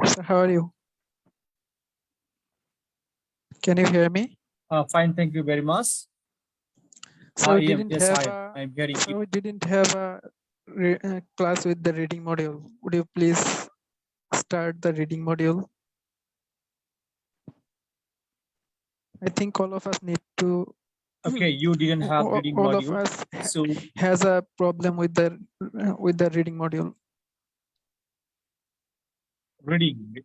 So how are you? Can you hear me? Fine, thank you very much. So we didn't Yes, have I'm hearing so you. we didn't have a class with the reading module. Would you please start the reading module? I think all of us need to. Okay, you didn't have reading All of module, us so has a problem with the reading module. reading.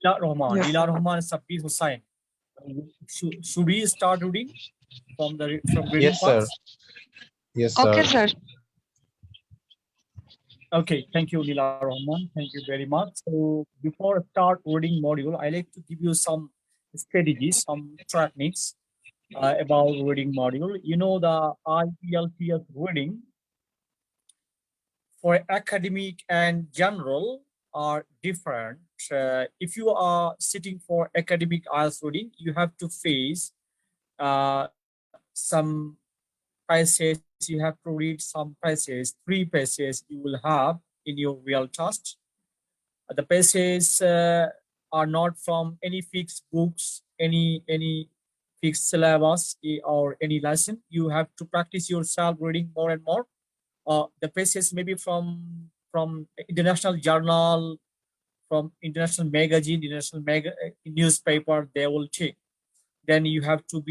Yes, Lila sir. Rahman, Sabir Hussain. Should we start reading from reading Yes, sir. parts? Yes, Okay, sir. sir. Okay, thank you, Lila Rahman. Thank you very much. So before I start reading module, I like to give you some strategies, some techniques about reading module. You know the IELTS reading for academic and general are different. If you are sitting for academic IELTS reading, you have to face some passages. You have to read some passages, 3 passages you will have in your real test. The passages are not from any fixed books, any fixed syllabus or any lesson. You have to practice yourself reading more and more. The passages maybe from international journal, from international magazine, newspaper. They will take. Then you have to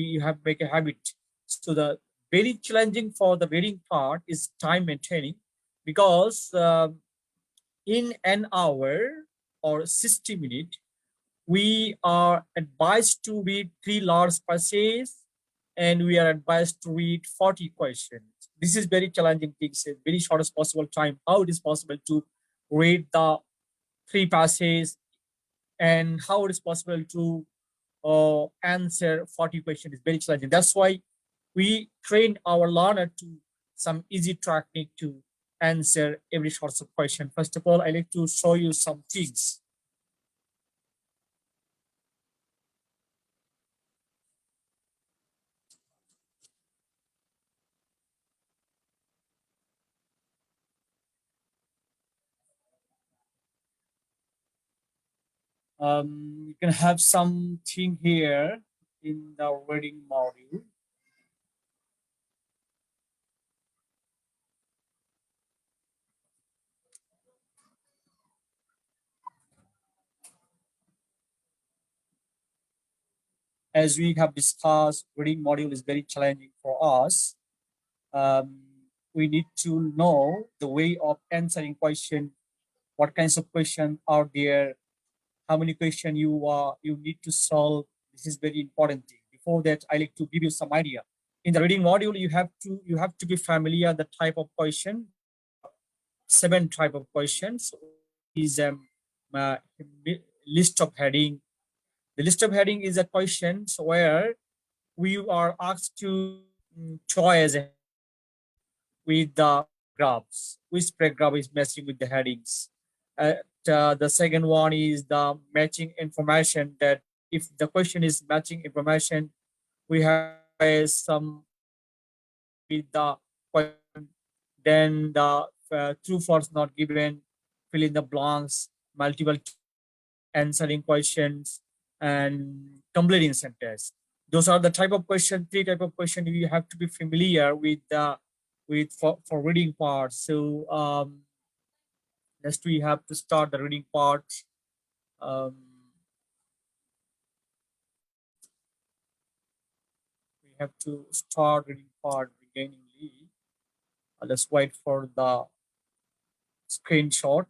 make a habit. So the very challenging for the reading part is time maintaining, because in an hour or 60 minutes, we are advised to read 3 large passages, and we are advised to read 40 questions. This is very challenging thing, very shortest possible time. How it is possible to read the 3 passages, and how it is possible to answer 40 questions is very challenging. That's why we train our learner to some easy technique to answer every sorts of question. First of all, I like to show you some things. You can have something here in the reading module. As we have discussed, reading module is very challenging for us. We need to know the way of answering question. What kinds of questions are there? How many questions you need to solve? This is very important thing. Before that, I like to give you some idea. In the reading module, you have to be familiar the type of question. There are 7 type of questions. One is uh, list of heading. The list of heading is a questions where we are asked to choose a with the paragraphs, which paragraph is matching with the headings. The second one is the matching information, that if the question is matching information, we have some with the question. Then the true false not given, fill in the blanks, multiple answering questions, and completing sentence. Those are the type of question, 3 type of question you have to be familiar with for reading part. So next we have to start the reading part. We have to start reading part beginningly. Let's wait for the screenshot.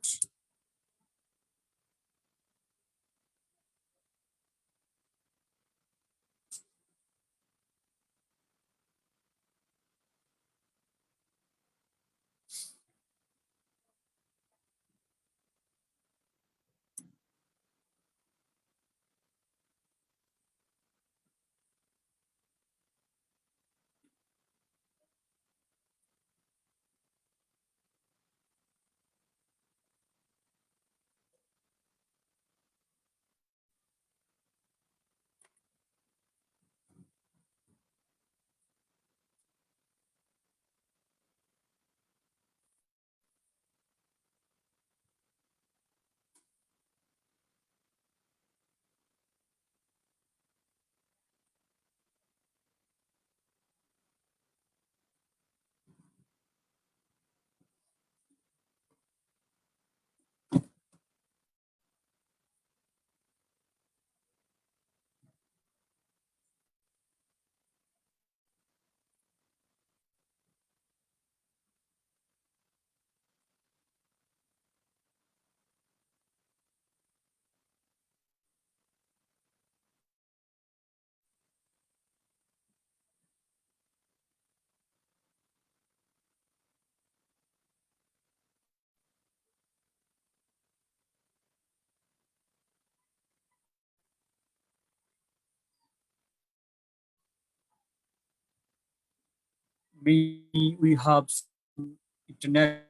maybe we have some internet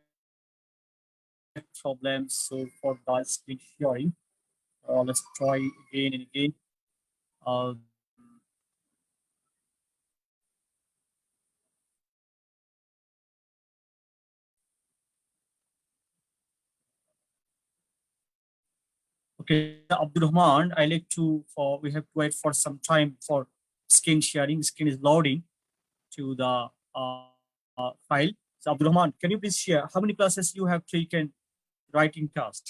problems. So for that screen sharing, let's try again and again. Um, okay, Abdul Rahman, I like to we have to wait for some time for screen sharing. Screen is loading to the file. So Abdul Rahman, can you please share how many classes you have taken writing task?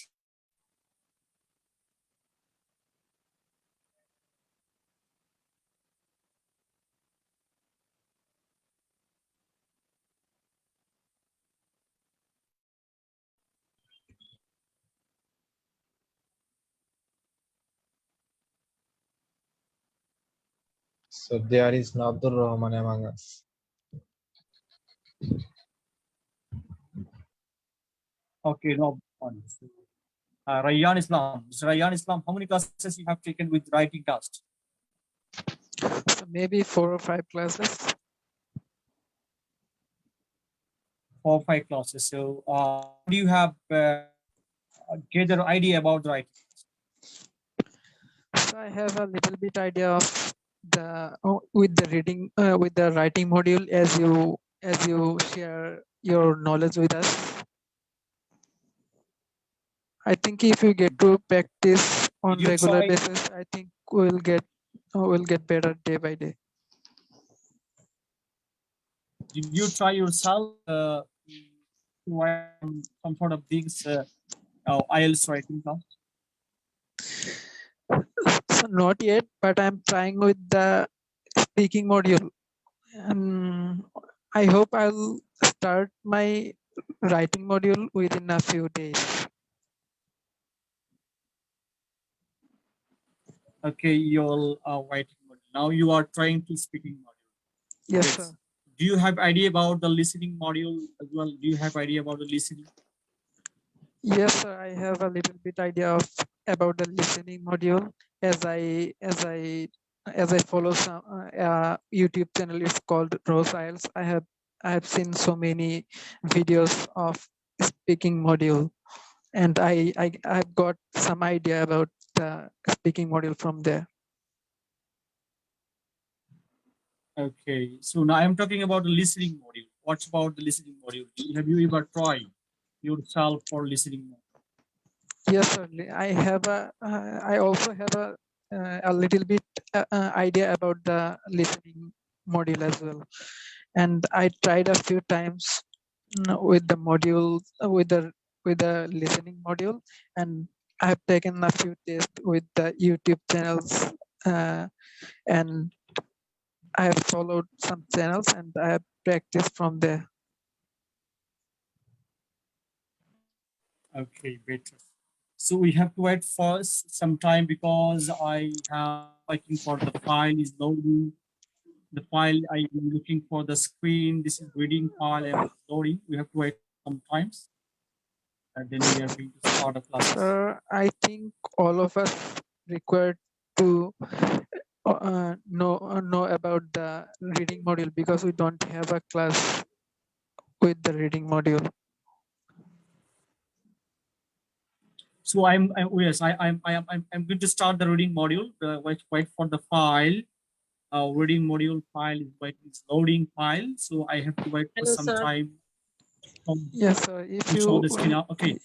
So there is no Abdul Rahman among us. Okay, no one. Rayyan Islam. So Rayyan Islam, how many classes you have taken with writing task? So maybe 4 or 5 classes. 4 or 5 classes. So do you have get an idea about writing? So I have a little bit idea of the with the reading with the writing module as you share your knowledge with us. I think if you get to practice on Did you regular try? basis, I think we'll get better day by day. Did you try yourself to write some sort of things IELTS writing task? So not yet, but I'm trying with the speaking module. I hope I'll start my writing module within a few days. Okay, you're writing module. Now you are trying to speaking module. Yes, Great. sir. Do you have idea about the listening module as well? Do you have idea about the listening? Yes, sir. I have a little bit idea of about the listening module as I follow some YouTube channel. It's called Rose IELTS. I have seen so many videos of speaking module, and I've got some idea about the speaking module from there. Okay, so now I'm talking about the listening module. What's about the listening module? Have you ever tried yourself for listening module? Yes, certainly. I also have a little bit idea about the listening module as well, and I tried a few times with the module with the listening module, and I have taken a few tests with the YouTube channels, and I have followed some channels, and I have practiced from there. Okay, better. So we have to wait for some time because I have waiting for the file is loading. The file I'm looking for the screen. This is reading file and loading. We have to wait sometimes, and then we are going to start the classes. So I think all of us required to know about the reading module because we don't have a class with the reading module. So yes, I'm going to start the reading module. Wait for the file. Reading module file is loading file. So I have to wait for Hello, some sir. time Yes, sir. If to show you the screen out. Okay.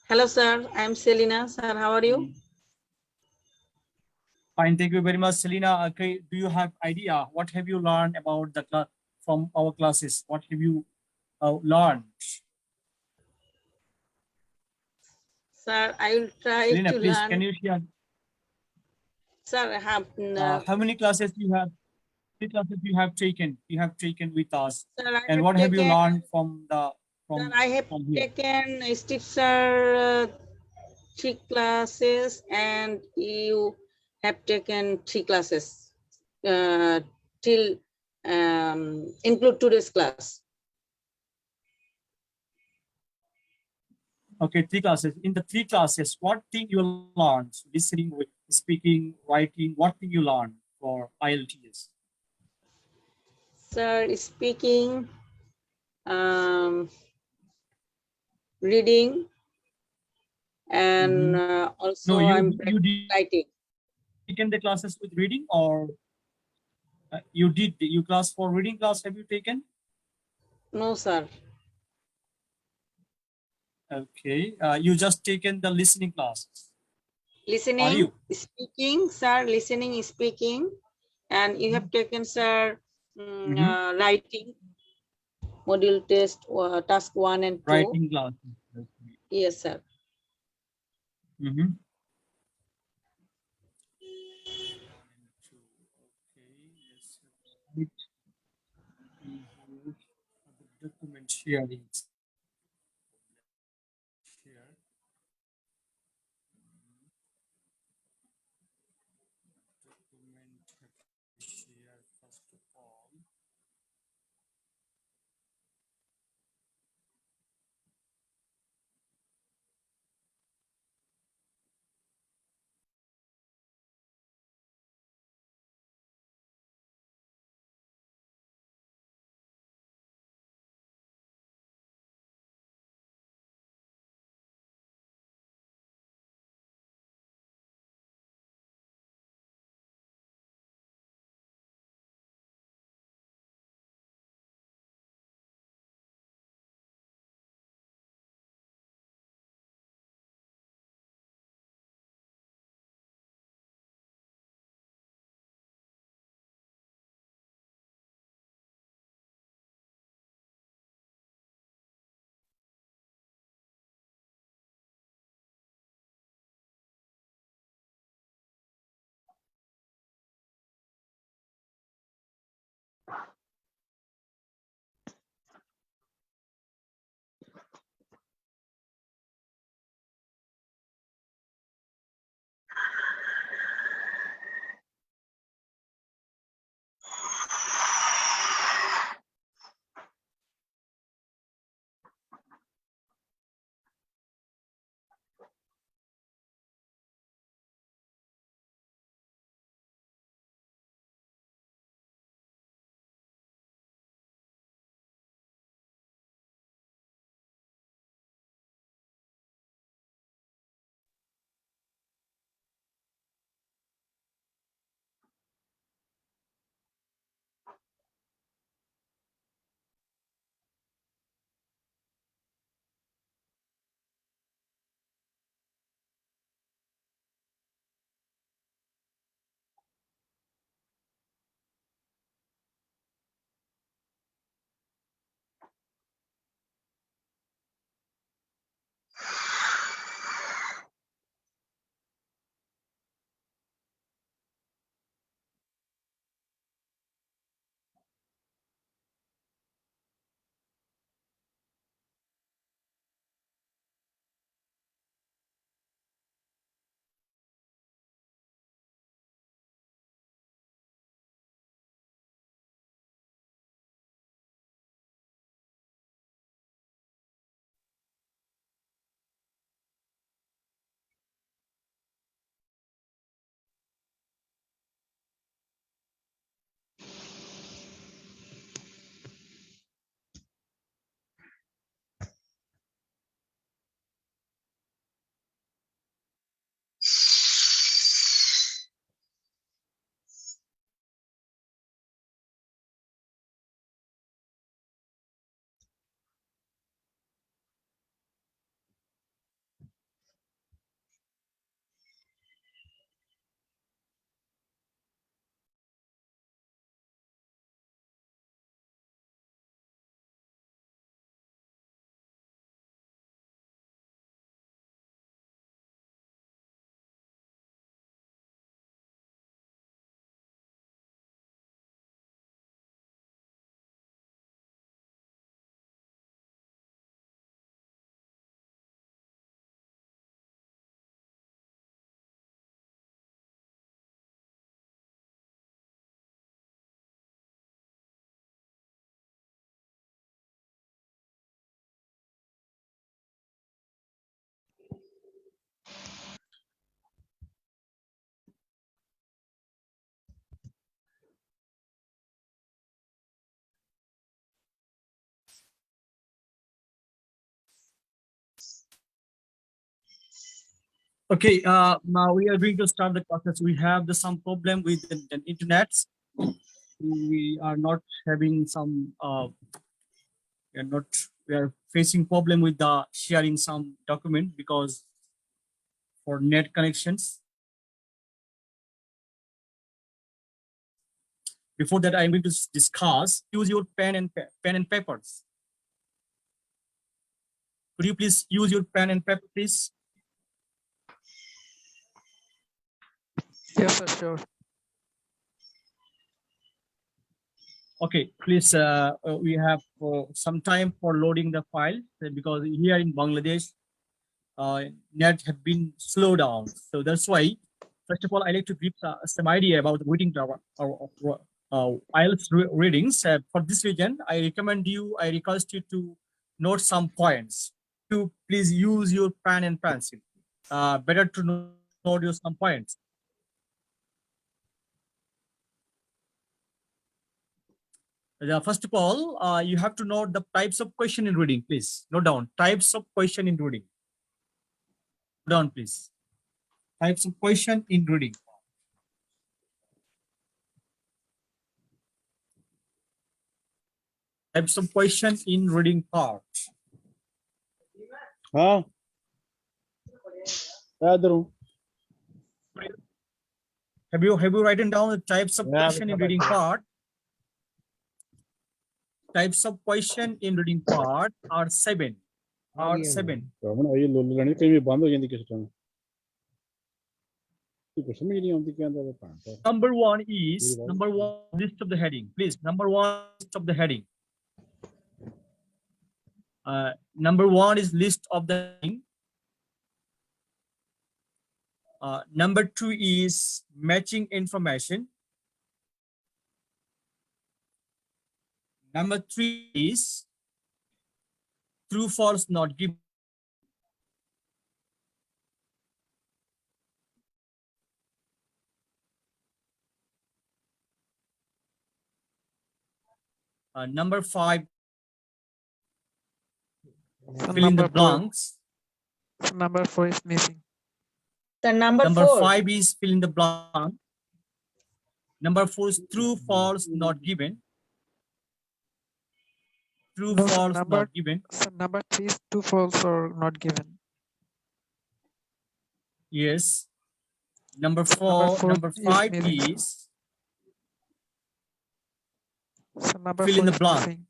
Hello, sir. I'm Selina. Sir, how are you? Fine. Thank you very much, Selena. Okay. Do you have idea? What have you learned about the class from our classes? What have you learned? Sir, I will try Selena, to please, learn. can you share Sir, I have. how many classes you have? How many classes you have taken? You have taken with us, Sir, I and have what have you taken. learned from Sir, I have here? taken Steve sir 3 classes, and you have taken 3 classes till include today's class. Okay, 3 classes. In the 3 classes, what thing you learned? Listening, speaking, writing. What thing you learned for IELTS? Sir, speaking, reading, and also No, I'm you did writing. taken the classes with reading, or you did you class for reading class have you taken? No, sir. Okay, you just taken the listening classes. Are Listening, you? speaking, sir, listening, speaking, and you have taken, sir, writing, module test, task 1 and 2. Writing classes. Okay. Yes, sir. Okay, yes. The document sharing. Share. Document share first of all. Okay, now we are going to start the classes. We have some problem with the internet. We are not having some. We are facing problem with the sharing some document because for net connections. Before that, I'm going to discuss. Use your pen and papers. Could you please use your pen and paper, please? Yes, sir, sure. Okay, please. We have some time for loading the file because here in Bangladesh, net have been slowed down. So that's why, first of all, I like to give some idea about reading our IELTS readings. For this reason, I request you to note some points. To please use your pen and pencil. Better to note your some points. First of all, you have to note the types of question in reading, please. Note down types of question in reading. Note down, please. Types of question in reading. Types of question in reading part. हाँ इधर हूँ Have you written down the types of question in reading part? Types of question in reading part are 7. Are 7. Raman ये लोल लड़नी कहीं भी बंद हो जाती किस टाइम कुछ समझ नहीं आती क्या अंदर पांच Number one list of the heading. Please, number one list of the heading. Number one is list of the heading. Number two is matching information. Number three is true, false, not given. Number five, So fill in the number 4, blanks. so number 4 is missing. The number Number 4. 5 is fill in the blank. Number 4 is true, false, not given. True, No, sir, false, not given. so number 3 is true, false, or not given. Yes. Number So 4, number is 5 missing. is So number fill 4 in the is blank. missing.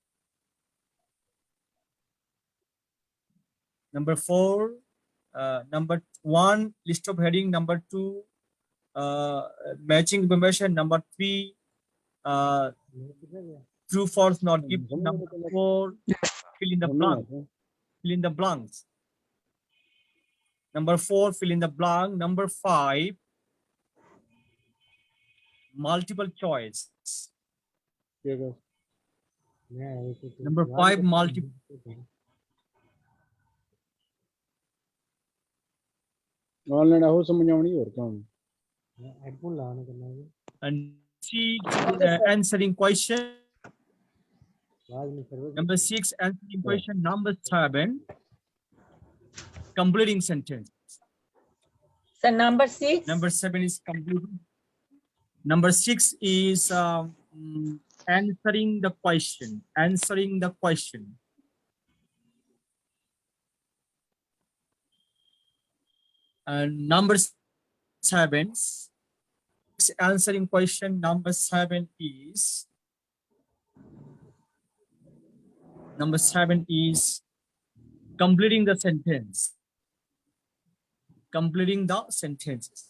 Number 4, number 1 list of heading. Number 2 matching information. Number 3 true, false, not given. Number 4 fill in the blank. Fill in the blanks. Number 4 fill in the blank. Number 5 multiple choice. Number 5 multiple. Online हो समझ आवनी और काम And C answering question. Number 6 answering question. Number 7 completing sentence. So number 6. Number 7 is completing. Number 6 is answering the question. Answering the question. And number 7 is answering question. Number 7 is completing the sentence. Completing the sentences.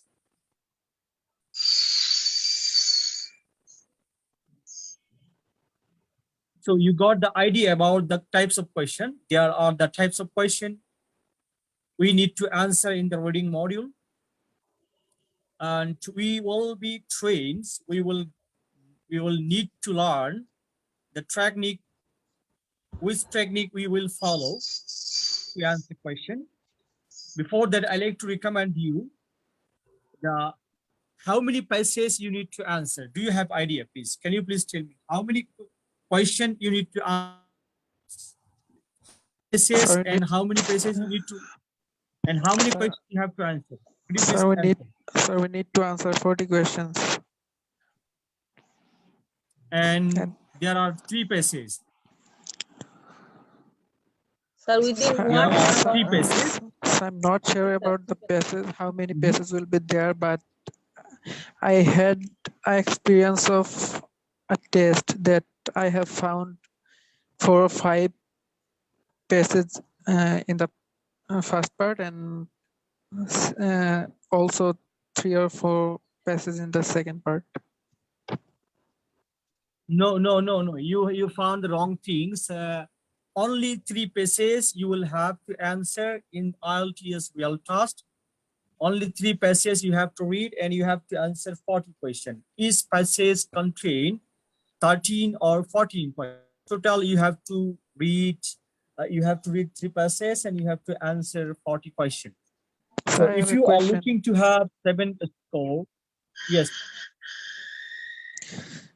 So you got the idea about the types of question. There are the types of question we need to answer in the reading module. And we will be trained. We will need to learn the technique, which technique we will follow to answer the question. Before that, I like to recommend you how many passages you need to answer. Do you have idea, please? Can you please tell me how many questions you need to answer? And how many passages you need to, and how many questions you have to answer? Could you please So answer? we need to answer 40 questions. And And there are 3 passages. Sir, within so, There what are number? 3 passages. so I'm not sure Sir, about the passes, how many Mhm. passes will be there, but I had an experience of a test that I have found 4 or 5 passes in the first part, and also 3 or 4 passes in the second part. No. You found the wrong things. Only 3 passages you will have to answer in IELTS real test. Only 3 passages you have to read, and you have to answer 40 questions. Each passage contain 13 or 14 questions. Total, you have to read. You have to read 3 passages, and you have to answer 40 questions. So So I have if a you are question. looking to have 7 score, yes.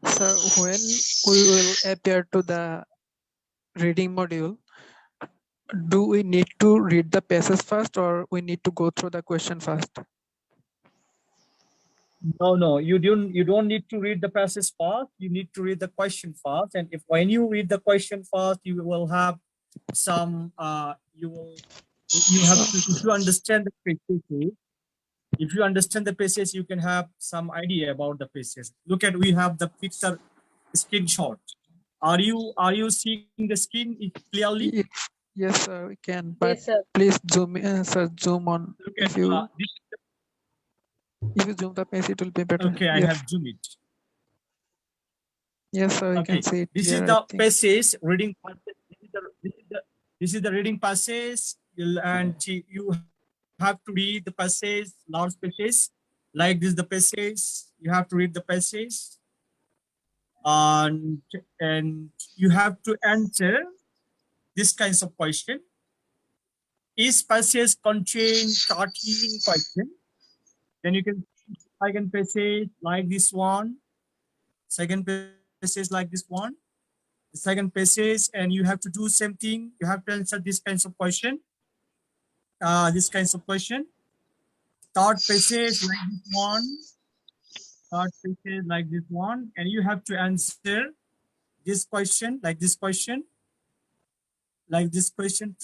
So when we will appear to the reading module, do we need to read the passage first, or we need to go through the question first? No, you don't need to read the passage first. You need to read the question first. And if when you read the question first, you will have some you have to, if you understand the passage, you can have some idea about the passage. Look at, we have the picture screenshot. Are you seeing the screen clearly? Yes, sir, we can. But yes, sir. please zoom in, sir, zoom on. Look If at you this. zoom the page, it will be better. Okay, I Yes, have zoomed it. yes, sir, you can Okay, see it this is here, I the think. passage reading passage. This is the reading passage, and you have to read the passage, large passage, like this. The passage you have to read the passage, and you have to answer this kinds of question. Each passage contain 13 questions. Then you can second passage like this one, second passage like this one, the second passage, and you have to do same thing. You have to answer this kinds of question. This kinds of question. Third passage like this one. Third passage like this one, and you have to answer this question like this question, like this question.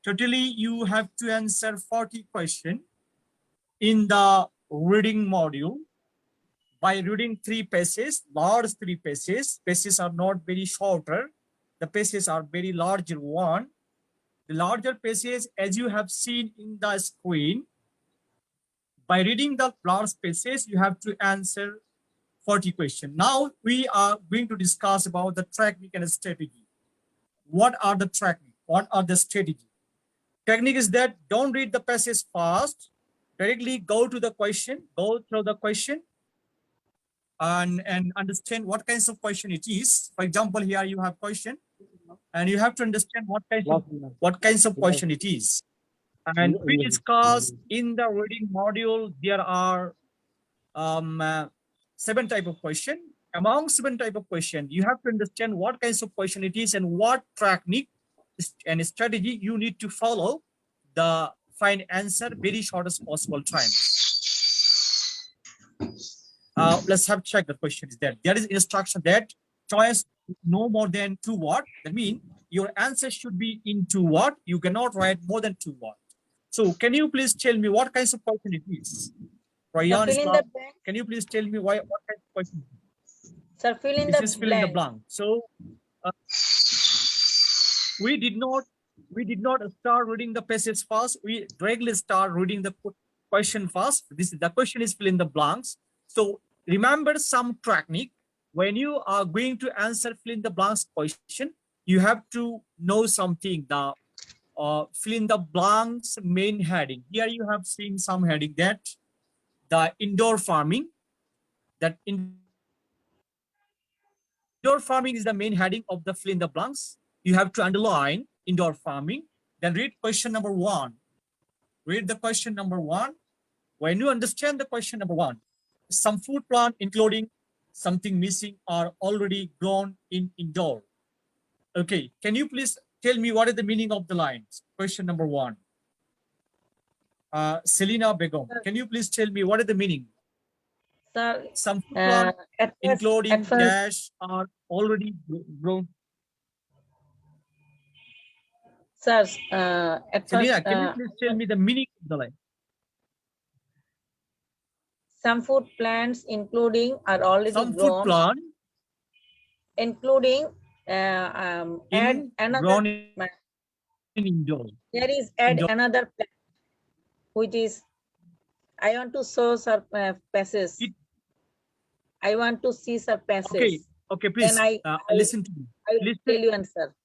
Totally, you have to answer 40 questions in the reading module by reading 3 passages, large 3 passages. Passages are not very shorter. The passages are very larger one. The larger passages, as you have seen in the screen, by reading the large passages, you have to answer 40 questions. Now we are going to discuss about the technique and strategy. What are the technique? What are the strategy? Technique is that don't read the passage fast. Directly go to the question, go through the question, and understand what kinds of question it is. For example, here you have question, and you have to understand what kinds of question it is. And we discuss in the reading module, there are 7 type of question. Among 7 type of question, you have to understand what kinds of question it is and what technique and strategy you need to follow the find answer very short as possible time. Let's have check the question is there. There is instruction that choice no more than 2 words. That means your answer should be in 2 words. You cannot write more than 2 words. So can you please tell me what kinds of question it is? Sir, fill in the blank. Can you please tell me what kind of question? Sir, fill in This the is fill in the blank. blank. So we did not start reading the passage first. We directly start reading the question first. The question is fill in the blanks. So remember some technique. When you are going to answer fill in the blanks question, you have to know something. The fill in the blanks main heading. Here you have seen some heading that the indoor farming. That indoor farming is the main heading of the fill in the blanks. You have to underline indoor farming. Then read question number 1. Read the question number 1. When you understand the question number 1, some food plant including something missing are already grown in indoor. Okay, can you please tell me what is the meaning of the lines? Question number 1. Selina Begum, can you please tell me what is the meaning? Sir, Some food plant, at including first, dash, are already grown. sir, at Selina, first, can you please tell me the meaning of the line? some food plants, including, are already Some food grown, plant including, add in another. grown in indoor. There is add Indoor. another plant, which is, I want to show sir passes. I want to see sir passes. Okay, okay, please Then listen to me. I will Listen. tell you answer.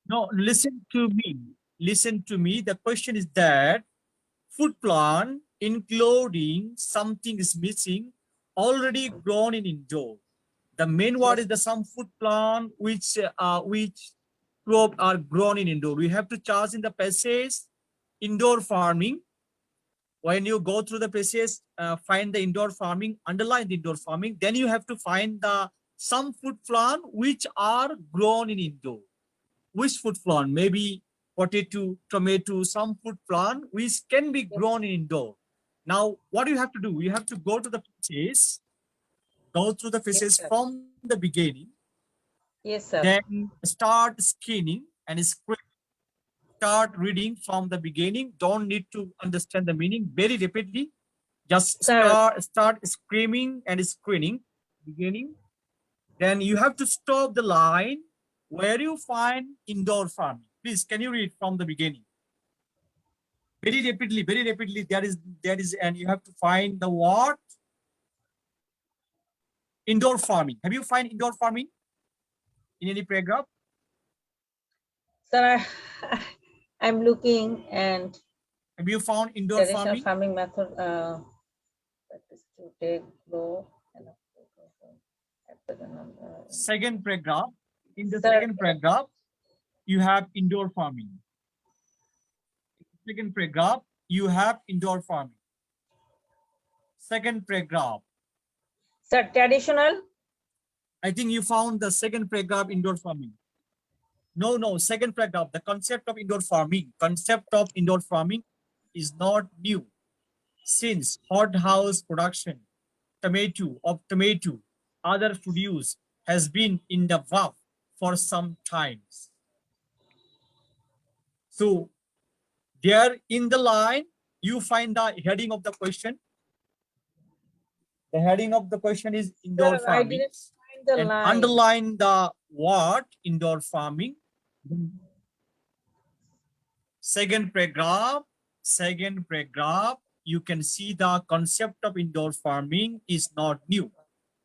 No, listen to me. Listen to me. The question is that food plant, including something is missing, already grown in indoor. The main word Yes. is the some food plant which crop are grown in indoor. We have to charge in the passage indoor farming. When you go through the passage, find the indoor farming, underline the indoor farming. Then you have to find the some food plant which are grown in indoor. Which food plant? Maybe potato, tomato, some food plant which can be grown in indoor. Now, what do you have to do? You have to go to the phases, go through the phases sir. from the beginning, Yes, sir. then start scanning and start reading from the beginning. Don't need to understand the meaning very rapidly. Just Sir. start screaming and screening beginning. Then you have to stop the line where you find indoor farming. Please, can you read from the beginning? Very rapidly, very rapidly. There is, and you have to find the word indoor farming. Have you find indoor farming in any paragraph? Sir, I'm looking, and have you found indoor traditional farming? farming method that is to take grow and second paragraph. In the Sir, second paragraph, you have indoor farming. Second paragraph, you have indoor farming. Second paragraph. Sir, traditional. I think you found the second paragraph indoor farming. No, second paragraph, the concept of indoor farming. Concept of indoor farming is not new. Since hothouse production, tomato, other produce has been in the work for some times. So there in the line, you find the heading of the question. The heading of the question is indoor Sir, farming. I didn't find the and line. underline the word indoor farming. Second paragraph, you can see the concept of indoor farming is not new.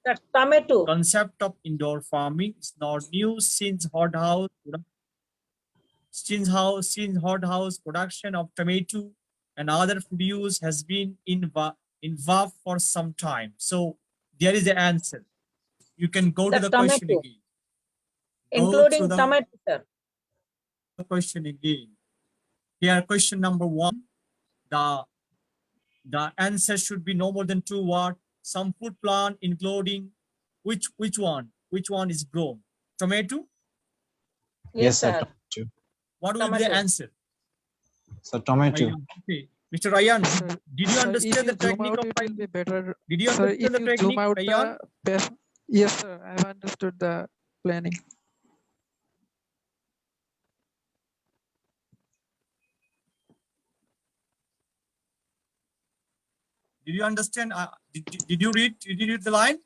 The tomato. Concept of indoor farming is not new since hothouse production of tomato and other produce has been involved for some time. So there is the answer. You can go to the question again. Including tomato, sir. Question again. Here, question number 1. The answer should be no more than 2 words. Some food plant, including which one? Which one is grown? Tomato? Yes, sir. Tomato. What will be the answer? So tomato. Okay. Mr. Ryan, Sir, did you sir, understand the if you zoom technique out, of it will be better. Did you Sir, understand if the you technique, zoom out Ryan? yes, sir, I've understood the planning. Did you understand? Did you read? Did you read the line?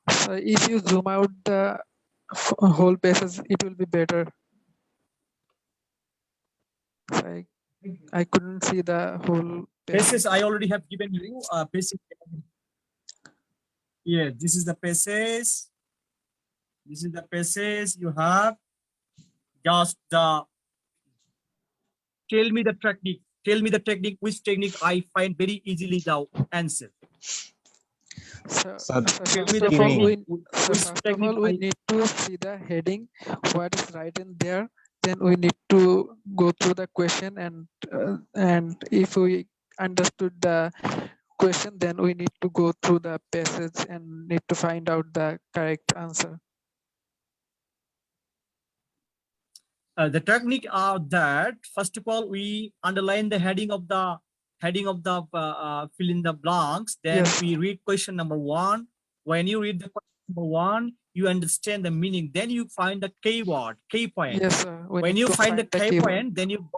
So if you zoom out the whole pages, it will be better. So I couldn't see the whole Passage I already have given you. Basic. Yeah, this is the passage. This is the passage you have. Just tell me the technique. Tell me the technique. Which technique I find very easily the answer. So first of all, we need to see the heading, what is right in there. Then we need to go through the question, and if we understood the question, then we need to go through the passage and need to find out the correct answer. The technique of that, first of all, we underline the heading of the fill in the blanks. Then Yes. we read question number 1. When you read the question number 1, you understand the meaning. Then you find the keyword, key point. Yes, sir. We When need you to find the key keyword. point, then you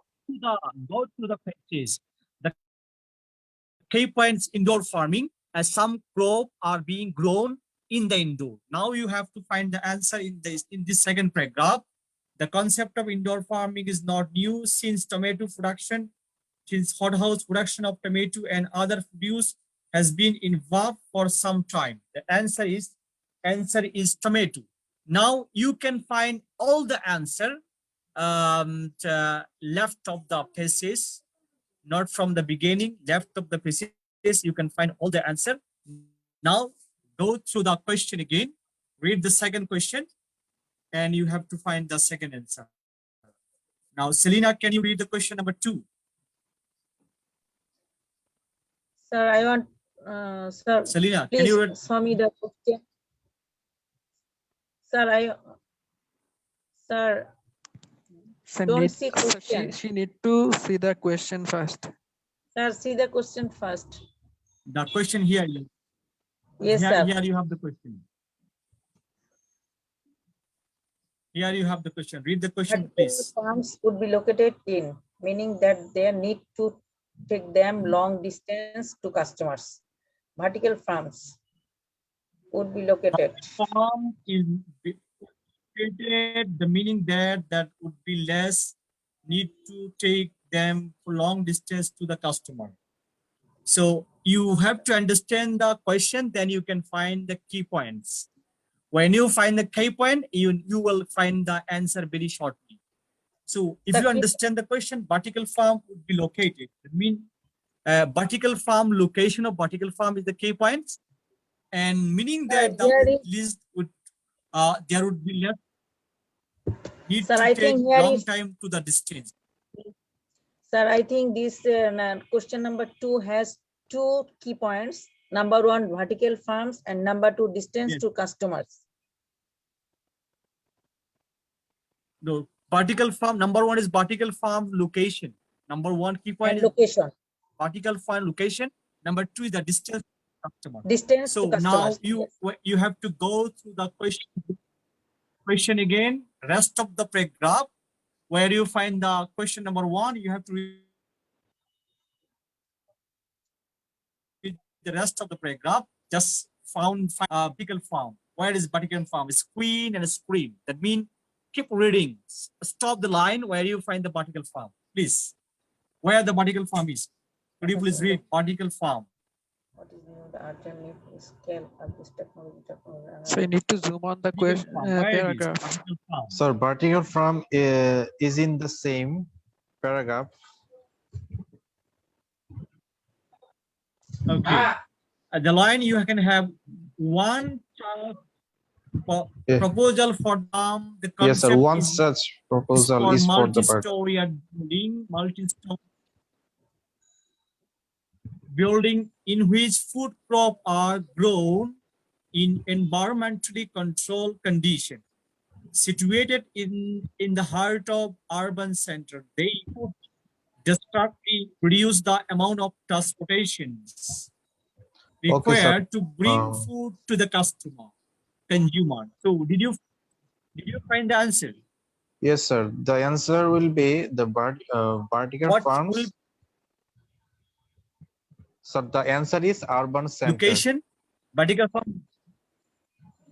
go to the pages. The key points indoor farming, as some crop are being grown in the indoor. Now you have to find the answer in this second paragraph. The concept of indoor farming is not new since hothouse production of tomato and other produce has been involved for some time. The answer is tomato. Now you can find all the answer left of the pages, not from the beginning. Left of the pages you can find all the answer. Now go through the question again, read the second question, and you have to find the second answer. Now, Selena, can you read the question number 2? Sir, I want, sir, Selena, can please you read? show me the question. Sir, So don't see question. she need to see the question first. Sir, see the question first. The question here. Yes, sir. Here you have the question. Here you have the question. Read the question, Vertical please. farms would be located in, meaning that they need to take them long distance to customers. Vertical farms would be located. Farm is located, the meaning that would be less need to take them for long distance to the customer. So you have to understand the question, then you can find the key points. When you find the key point, you will find the answer very shortly. So if you understand the question, vertical farm would be located. I mean, vertical farm, location of vertical farm is the key points, and meaning that the list would there would be less need Sir, to I take think here long is, time to the distance. sir, I think this question number 2 has 2 key points. Number 1, vertical farms, and number 2, distance Yes. to customers. No, vertical farm, number 1 is vertical farm location. Number 1 key point And is location. vertical farm location. Number 2 is the distance to customer. Distance So to customers. now you have to go through the question again, rest of the paragraph, where you find the question number 1, you have to read the rest of the paragraph. Just found vertical farm. Where is vertical farm? It's queen and a screen. That means keep reading. Stop the line where you find the vertical farm. Please, where the vertical farm is. Could you please read vertical farm? What is the urgent need to scale up this technology? So you need to zoom on the question paragraph. So vertical farm is in the same paragraph. Okay. At the line you can have one proposal for the concept. Yes, sir. One such proposal is for the multi-story building in which food crops are grown in environmentally controlled conditions, situated in the heart of urban center. They would drastically reduce the amount of transportations required to bring food to the consumer. So did you find the answer? Yes, sir. The answer will be the vertical farms. So the answer is urban center. Location, vertical farm.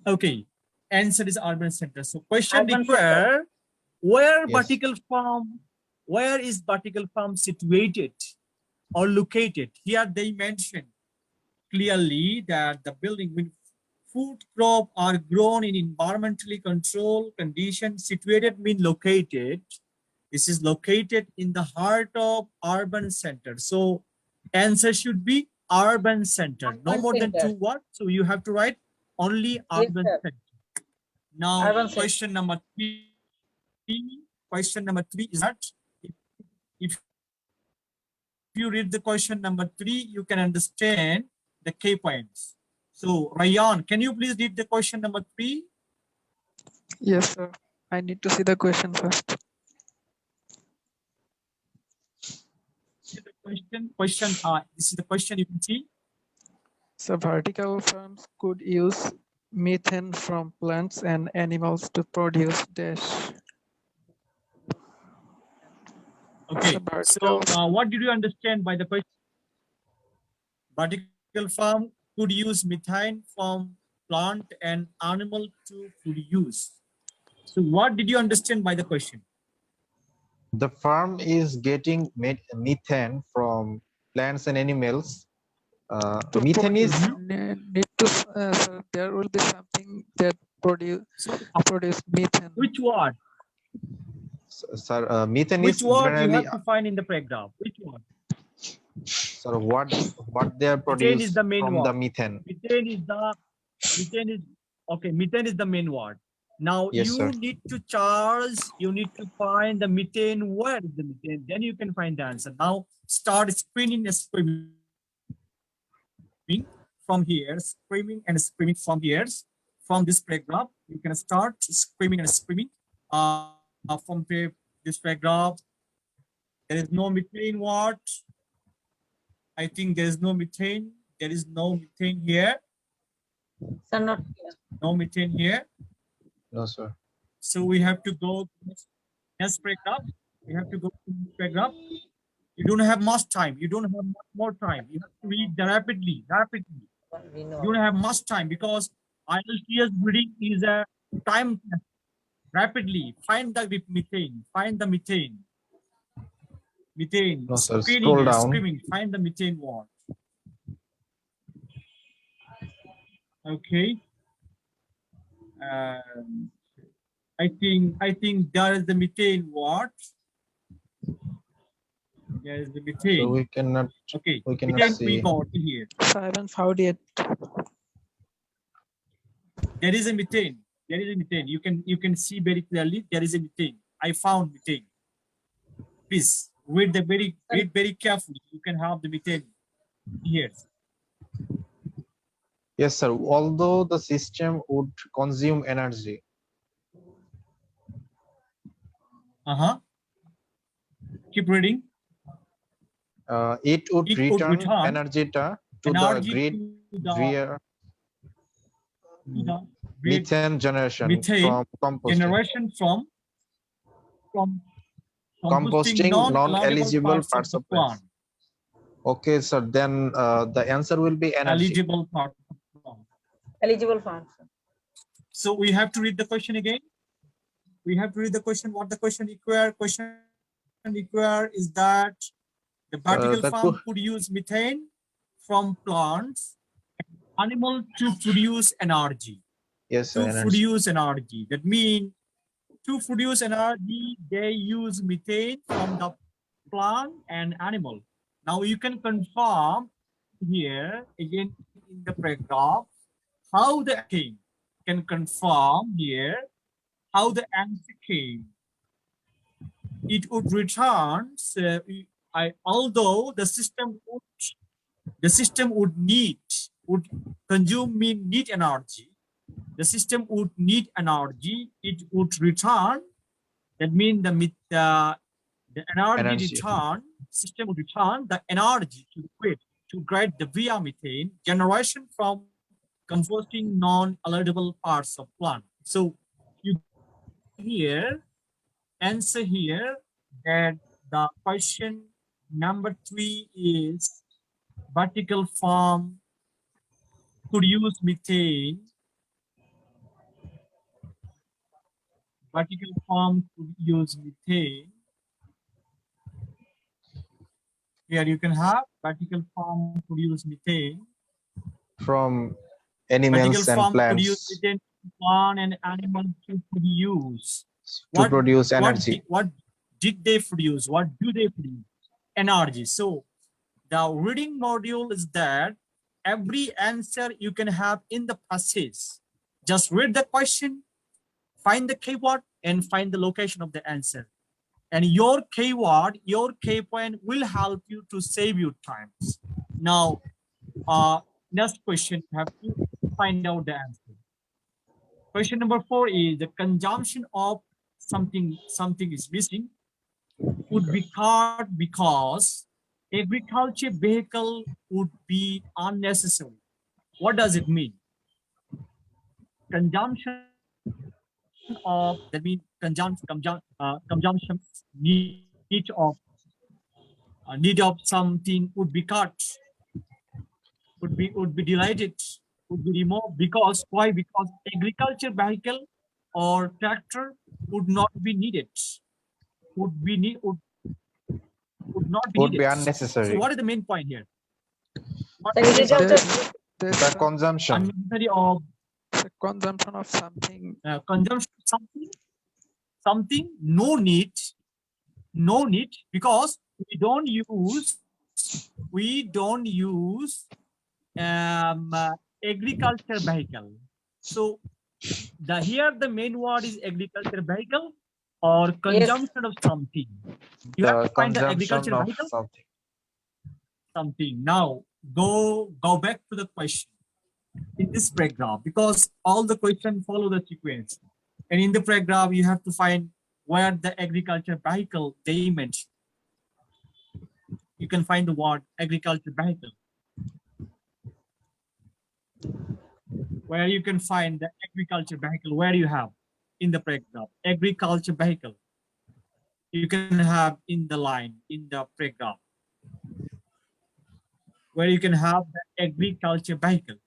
Okay, answer is urban center. So question require where vertical farm, where is vertical farm situated or located? Here they mention clearly that the building with food crop are grown in environmentally controlled conditions. Situated mean located. This is located in the heart of urban center. So answer should be urban center. No more than 2 words. So you have to write only urban center. Now question number 3. Question number 3 is that if you read the question number 3, you can understand the key points. So Ryan, can you please read the question number 3? Yes, sir. I need to see the question first. Question. This is the question you can see. So vertical farms could use methane from plants and animals to produce dash. Okay. vertical So what did you understand by the question? Vertical farm could use methane from plant and animal to produce. So what did you understand by the question? The farm is getting methane from plants and animals. to Methane is need to so there will be something that produce methane. Which word? sir. Methane Which is word you generally have to find in the paragraph? Which word? sir. What they are Methane is produced the main from the word. methane. Methane is okay. Methane is the main word. Now Yes, you sir. need to charge. You need to find the methane. Where is the methane? Then you can find the answer. Now start screening and screaming from here, screaming and screaming from here. From this paragraph, you can start screaming and screaming. From this paragraph, there is no methane. What? I think there is no methane. There is no methane here. Sir, not No methane here. No, sir. So we have to go to next paragraph. We have to go to this paragraph. You don't have much time. You don't have much more time. You have to read rapidly. we You know. don't have much time because IELTS reading is a time test. Rapidly find the methane. Find the methane. Methane. No, sir. Screening Scroll and down. screaming. Find the methane word. Okay. I think there is the methane word. There is the methane. So we cannot. Okay. We cannot Methane we see. got here. So I haven't found it. There is a methane. There is a methane. You can see very clearly. There is a methane. I found methane. Please read very carefully. You can have the methane here. Yes, sir. Although the system would consume energy. Keep reading. It would It would return return energy to the energy grid to the via grid methane generation methane from composting. generation from composting Composting non-eligible parts parts of of the plant. Okay, sir. Then the answer will be energy. Eligible part of the plant. Eligible funds. So we have to read the question again. We have to read the question. What the question require? Question require is that the vertical the farm could use methane from plants, animal to produce energy. Yes, sir. To Energy. produce energy. That means to produce energy, they use methane from the plant and animal. Now you can confirm here again in the paragraph how the came. Can confirm here how the answer came. It would return. Although the system would consume need energy. The system would need energy. It would return. That means the energy return. System would return the energy to the grid to create the via methane generation from composting non-eligible parts of plant. So you here answer here that the question number 3 is vertical farm could use methane. Vertical farm could use methane. Here you can have vertical farm could use methane. From animals Vertical and farm plants could use methane plant and animal to produce. to produce energy. What did they produce? What do they produce? Energy. So the reading module is that every answer you can have in the passage. Just read the question, find the keyword, and find the location of the answer. And your keyword, your key point will help you to save your times. Now, next question, you have to find out the answer. Question number 4 is the consumption of something is missing would be card because agriculture vehicle would be unnecessary. What does it mean? Consumption of, that means consumption need of something would be cut, would be deleted, would be removed. Because why? Because agriculture vehicle or tractor would not be needed, would not be Would needed. be So unnecessary. what is the main point here? What Sir, is it is the also The consumption. unnecessary of consumption of something. consumption of something no need, because we don't use agriculture vehicle. So here the main word is agriculture vehicle or consumption of something. You have The to find the consumption agriculture of vehicle something. Now go back to the question in this paragraph, because all the questions follow the sequence, and in the paragraph you have to find where the agriculture vehicle they mention. You can find the word agriculture vehicle, where you can find the agriculture vehicle, where you have in the paragraph agriculture vehicle. You can have in the line, in the paragraph, where you can have the agriculture vehicle.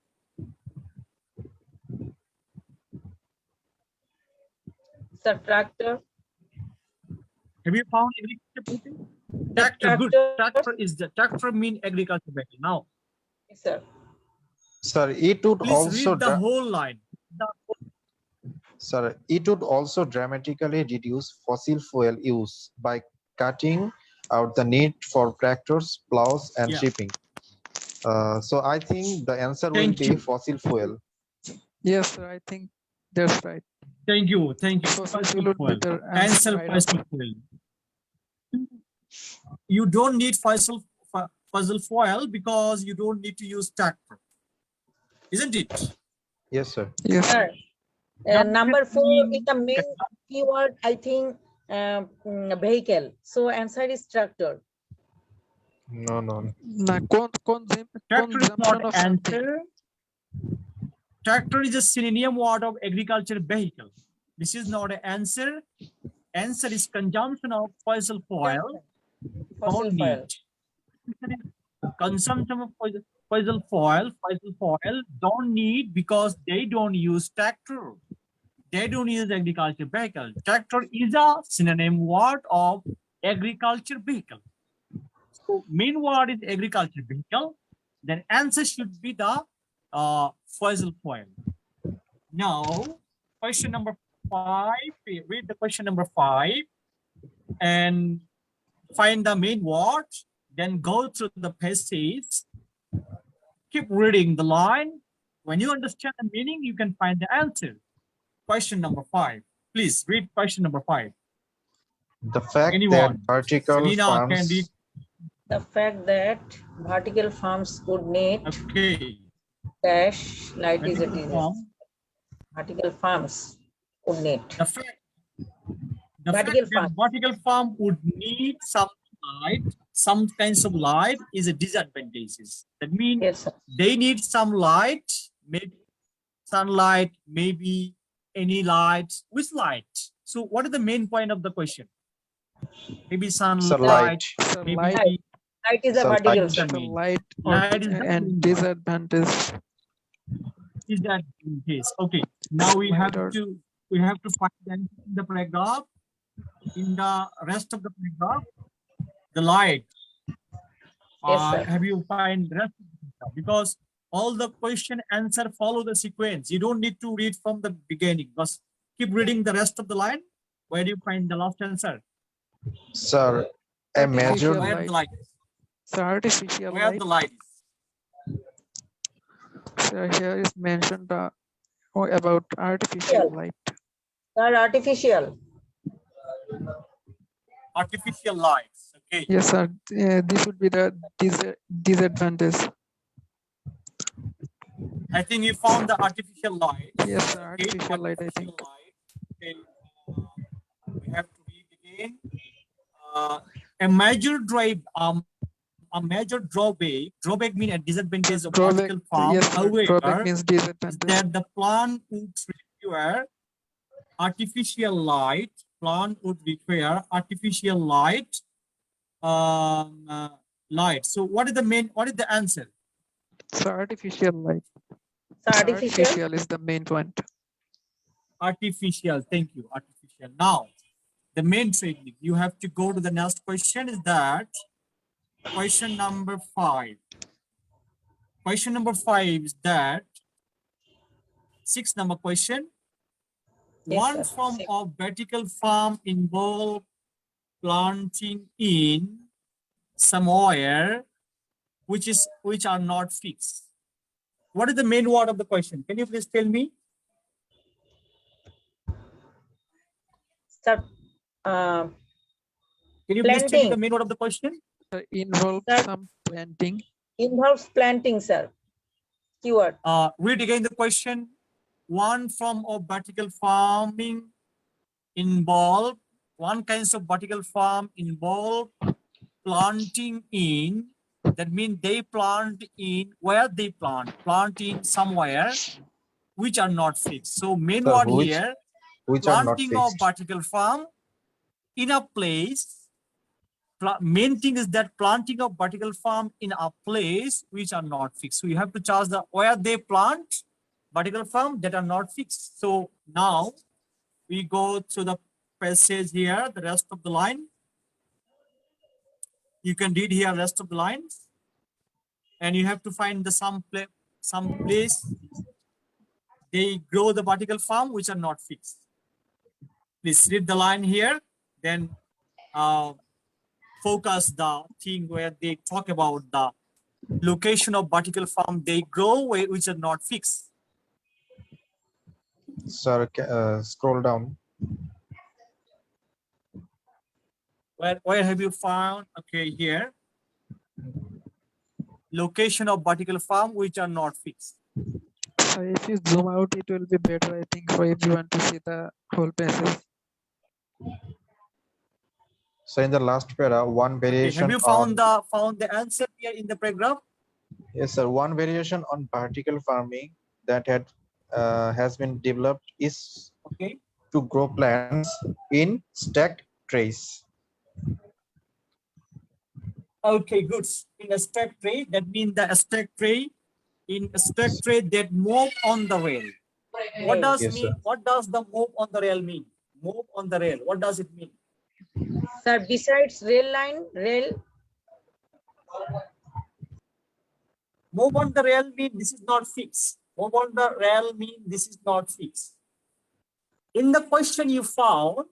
Sir, tractor. Have you found agriculture vehicle? The Tractor, good. tractor. Tractor mean agriculture vehicle. Now, Yes, sir. Sir, it would please also read the whole line. Sir, it would also dramatically reduce fossil fuel use by cutting out the need for tractors, plows, and Yeah. shipping. So I think the answer will Thank be you. fossil fuel. Yes, sir, I think that's right. Thank you. Fossil fuel would be Fuel. the Answer right fossil fuel. You don't need fossil fuel because you don't need to use tractor, isn't it? Yes, sir. Yes, sir. Sir, number 4 is the main keyword, I think, vehicle. So answer is tractor. No. Tractor is consumption not of something. answer. Tractor is a synonym word of agriculture vehicle. This is not an answer. Answer is consumption of fossil fuel. Fossil Don't fuel. need. Consumption of fossil fuel don't need because they don't use tractor. They don't use agriculture vehicle. Tractor is a synonym word of agriculture vehicle. So main word is agriculture vehicle. Then answer should be the fossil fuel. Now, question number 5. Read the question number 5 and find the main word. Then go through the passage. Keep reading the line. When you understand the meaning, you can find the answer. Question number 5. Please read question number 5. The fact Anyone? that vertical Selena can farms. read. The fact that vertical farms would need Okay. dash light is a disease. Farm. Vertical farms would need. The fact Vertical that farm. vertical farm would need some light, some kinds of light is a disadvantage. That means Yes, sir. they need some light, maybe sunlight, maybe any light. Which light? So what is the main point of the question? Maybe sunlight, Sunlight. So maybe light, Light is a So vertical light. farm. so mean? light Light is the main and one. disadvantage. Is that in case? Okay. Now we have Light or- to find the answer in the paragraph. In the rest of the paragraph, the light. Yes, sir. Have you find the rest of the paragraph? Because all the question answer follow the sequence. You don't need to read from the beginning. Just keep reading the rest of the line. Where do you find the last answer? Sir, a Artificial major Where light. the light is? So artificial Where light. the light is? So here is mentioned about artificial light. Sir, artificial. Artificial lights. Okay. Yes, sir. This would be the disadvantage. I think you found the artificial light. Yes, sir. Okay, Artificial light, I think. light. Okay. We have to read again. A major drive a major drawback. Drawback means a disadvantage of Drawback, vertical farm. yes, sir. Drawback However, means is disadvantage. that the plant would require artificial light. Plant would require artificial light. Light. So what is the main? What is the answer? So artificial light. So artificial. Artificial is the main point. Artificial. Thank you. Artificial. Now, the main technique. You have to go to the next question. Is that question number 5? Question number 5 is that 6 number question. Yes, One sir. form of vertical farm involve planting in somewhere which are not fixed. What is the main word of the question? Can you please tell me? Sir, Can you please tell me planting. the main word of the question? Involve Sir. some planting. Involves planting, sir. Keyword. Read again the question. One form of vertical farming involve, one kinds of vertical farm involve planting in, that means they plant in, where they plant in somewhere which are not fixed. So main Sir, word which here, are not planting of fixed. vertical farm in a place. Main thing is that planting of vertical farm in a place which are not fixed. So you have to charge the where they plant vertical farm that are not fixed. So now we go to the passage here, the rest of the line. You can read here rest of the lines, and you have to find the some place they grow the vertical farm which are not fixed. Please read the line here, then focus the thing where they talk about the location of vertical farm they grow which are not fixed. Sir, scroll down. Where have you found? Okay, here. Location of vertical farm which are not fixed. So if you zoom out, it will be better, I think, for if you want to see the whole passage. So in the last para, one Okay, variation have you found the answer here in the paragraph? yes, sir. One variation on vertical farming that has been developed is Okay. to grow plants in stacked trays. Okay, good. In a stack tray, that means the stack tray, in a stack tray that move on the rail. What does Yes, mean? sir. What does the move on the rail mean? Move on the rail. What does it mean? Sir, besides rail line, rail. Move on the rail mean this is not fixed. Move on the rail mean this is not fixed. In the question you found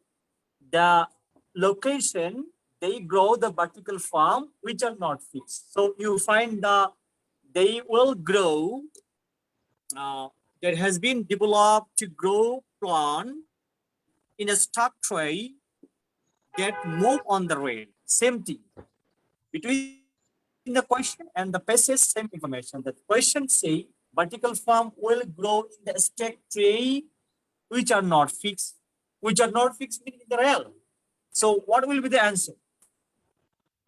the location they grow the vertical farm which are not fixed. So you find they will grow that has been developed to grow plant in a stock tray that move on the rail. Same thing. Between the question and the passage, same information. The question say vertical farm will grow in the stack tray which are not fixed. Which are not fixed meaning in the rail. So what will be the answer?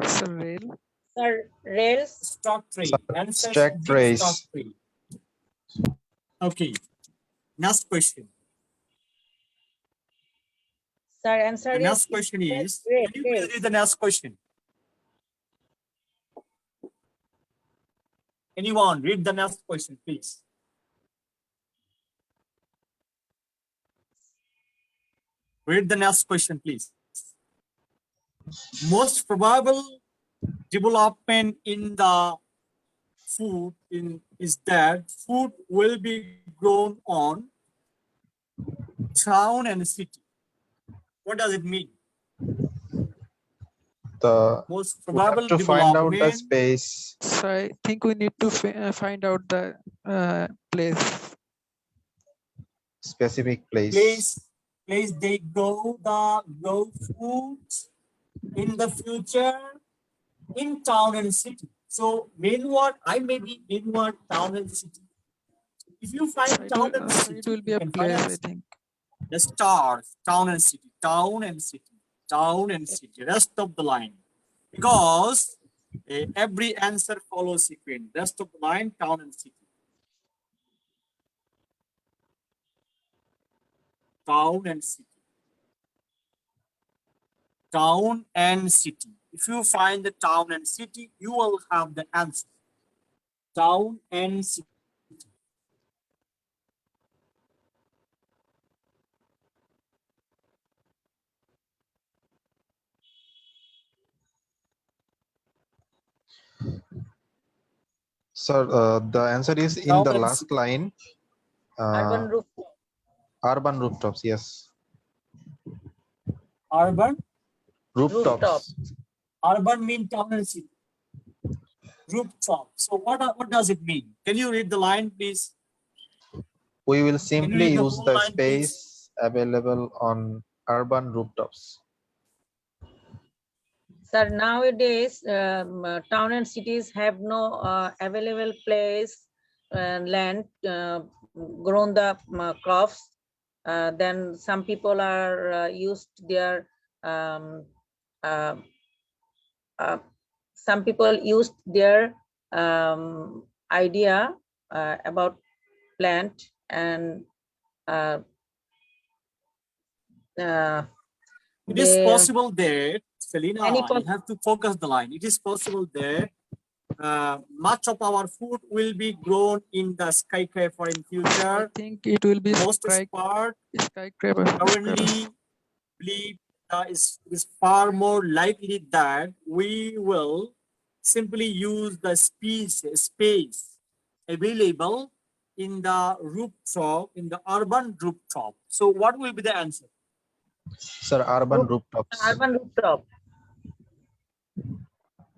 So rail. Sir, rails. Stock tray. Sir, Answer stack should be trays. stock tray. Okay. Next question. Sir, answer The is next question is, rail, can you please rails. read the next question? Anyone read the next question, please. Read the next question, please. Most probable development in the food is that food will be grown on town and city. What does it mean? Most We have probable to find out the development. space. So I think we need to find out the place. Specific place. Place they grow food in the future in town and city. So main word, I may be main word town and city. If you find So town and so city, it will be you a can find place, I answer. think. The stars, town and city, town and city, town and city, rest of the line. Because Every answer follows sequence. Rest of the line, town and city. Town and city. Town and city. If you find the town and city, you will have the answer. Town and city. Sir, the answer is in Town the and last city. line. Urban rooftop. Urban rooftops, yes. Urban. Rooftops. Urban means town and city. Rooftop. So what does it mean? Can you read the line, please? We will Can you simply read the use whole the line, please? space available on urban rooftops. Sir, nowadays, town and cities have no available place land grown the crops. Then some people are used their some people used their idea about plant and It is they possible that, Selina, many you have to focus the line. It is possible that much of our food will be grown in the skyscraper in I future. think it will be Most part skyscraper. currently believe is far more likely that we will simply use the space available in the rooftop, in the urban rooftop. So what will be the answer? Sir, urban rooftops. urban rooftop.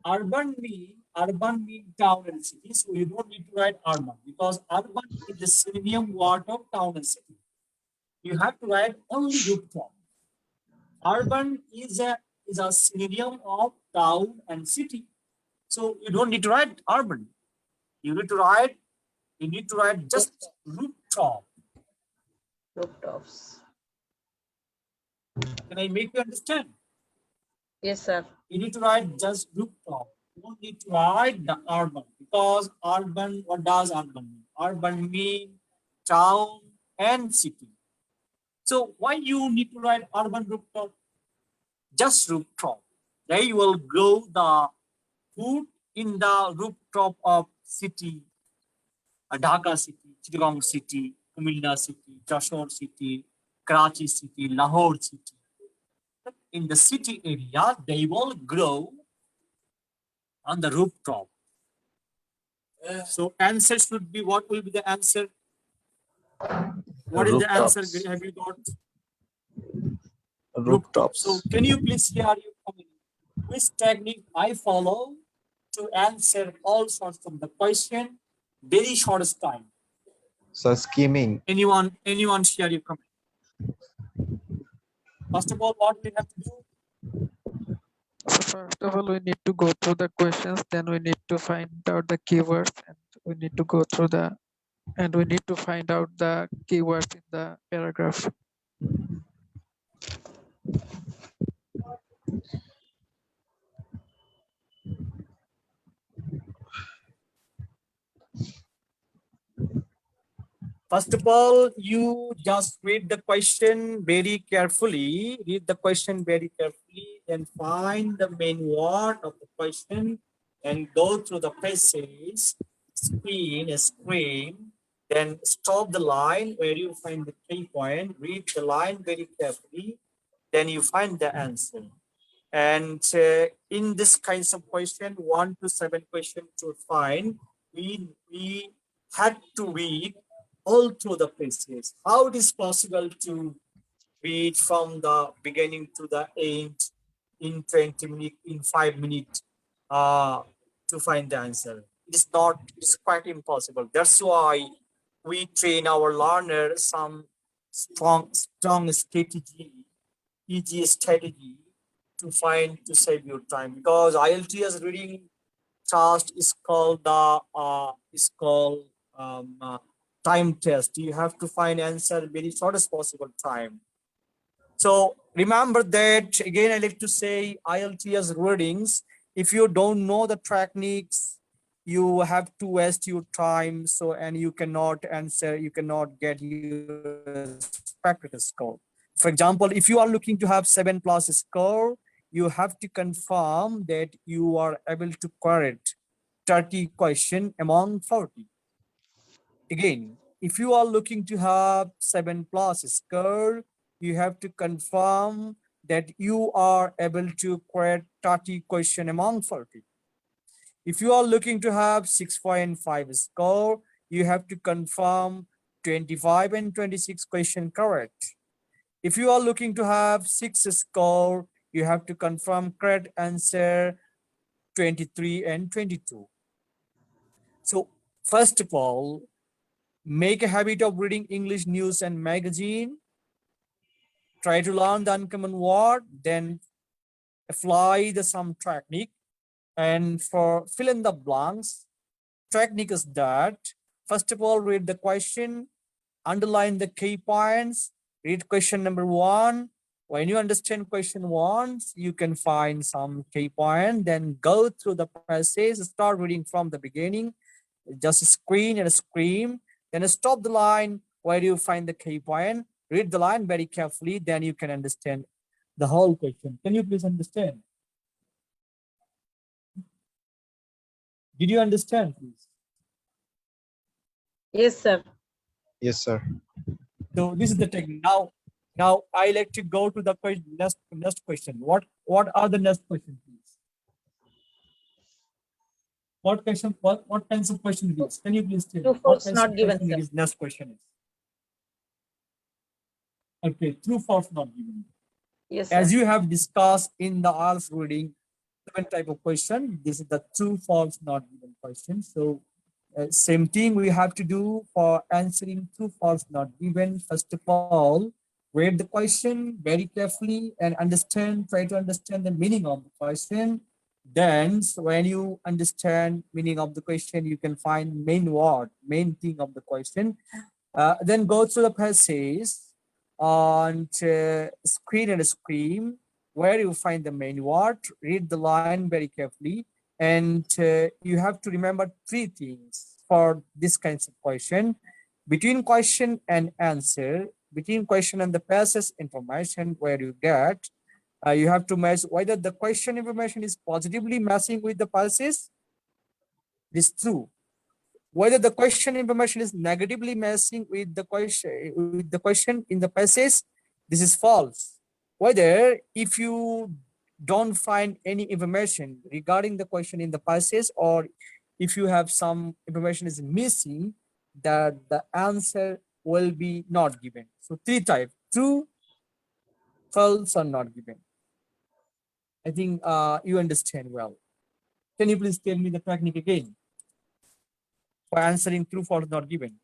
Urban mean town and city, so you don't need to write urban because urban is the synonym word of town and city. You have to write only rooftop. Urban is a synonym of town and city, so you don't need to write urban. You need to write just rooftop. Rooftops. Can I make you understand? Yes, sir. You need to write just rooftop. You don't need to write the urban because urban, what does urban mean? Urban mean town and city. So why you need to write urban rooftop? Just rooftop. They will grow the food in the rooftop of city, Dhaka city, Chittagong city, Kumilla city, Jashore city, Karachi city, Lahore city. In the city area, they will grow on the rooftop. So answer should be, what will be the answer? What is the answer? Rooftops. Have you got? Rooftops. So can you please share your comment? Which technique I follow to answer all sorts of the question very shortest time? So skimming. Anyone share your comment? First of all, what we have to do? So first of all, we need to go through the questions. Then we need to find out the keywords, and we need to go through we need to find out the keywords in the paragraph. First of all, you just read the question very carefully. Read the question very carefully, then find the main word of the question and go through the passage, screen, then stop the line where you find the key point, read the line very carefully, then you find the answer. And in this kinds of question, 1 to 7 question to find, we had to read all through the places. How it is possible to read from the beginning to the end in 20 minutes, in 5 minutes to find the answer? It's quite impossible. That's why we train our learners some strong strategy, easy strategy to save your time, because IELTS reading task is called time test. You have to find answer very shortest possible time. So remember that again. I like to say IELTS readings If you don't know the techniques, you have to waste your time. So, and you cannot answer, you cannot get your expected score. For example, if you are looking to have 7+ score, you have to confirm that you are able to correct 30 question among 40. Again, if you are looking to have 7+ score, you have to confirm that you are able to correct 30 question among 40. If you are looking to have 6.5 score, you have to confirm 25 and 26 question correct. If you are looking to have 6 score, you have to confirm correct answer 23 and 22. So first of all, make a habit of reading English news and magazine. Try to learn the uncommon word, then apply the some technique. And for fill in the blanks, technique is that first of all, read the question, underline the key points, read question number 1. When you understand question 1, you can find some key point, then go through the passage, start reading from the beginning, just screen and scream, then stop the line where you find the key point, read the line very carefully, then you can understand the whole question. Can you please understand? Did you understand, please? Yes, sir. Yes, sir. So this is the technique. Now I like to go to the next question. What are the next questions, please? What question? What kinds of question it is? Can you please tell me True, what false kinds not of given, question sir. it is? Next question is. Okay, true, false, not given. Yes, sir. As you have discussed in the IELTS reading, 7 type of question. This is the true, false, not given question. So same thing we have to do for answering true, false, not given. First of all, read the question very carefully and try to understand the meaning of the question. Then when you understand meaning of the question, you can find main word, main thing of the question. Then go through the passage on screen and scream where you find the main word, read the line very carefully, and you have to remember 3 things for this kind of question. Between question and answer, between question and the passage information where you get, you have to match whether the question information is positively matching with the passage. This is true. Whether the question information is negatively matching with the question in the passage, this is false. Whether if you don't find any information regarding the question in the passage, or if you have some information is missing, that the answer will be not given. So 3 types: true, false, or not given. I think you understand well. Can you please tell me the technique again for answering true, false, not given?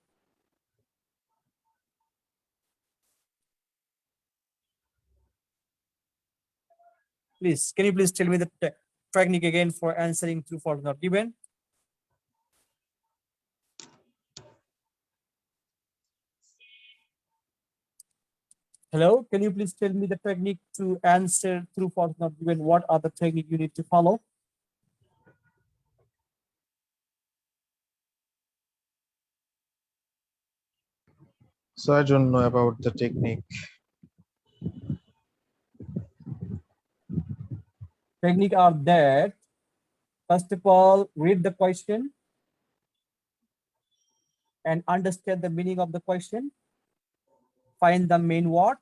Please, can you please tell me the technique again for answering true, false, not given? Hello, can you please tell me the technique to answer true, false, not given? What are the technique you need to follow? So I don't know about the technique. Technique are that, first of all, read the question and understand the meaning of the question. Find the main word.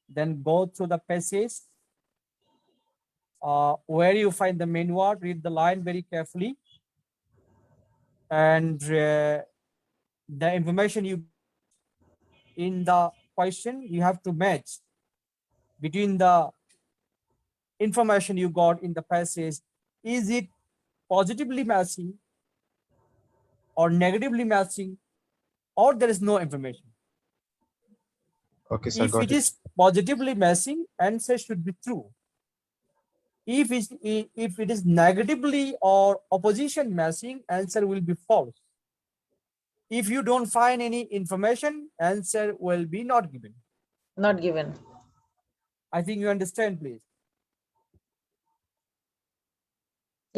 Then go through the passage. Where you find the main word, read the line very carefully. And the information you in the question, you have to match between the information you got in the passage. Is it positively matching or negatively matching, or there is no information? Okay, sir, If got it it. is positively matching, answer should be true. If it is negatively or opposition matching, answer will be false. If you don't find any information, answer will be not given. Not given. I think you understand, please.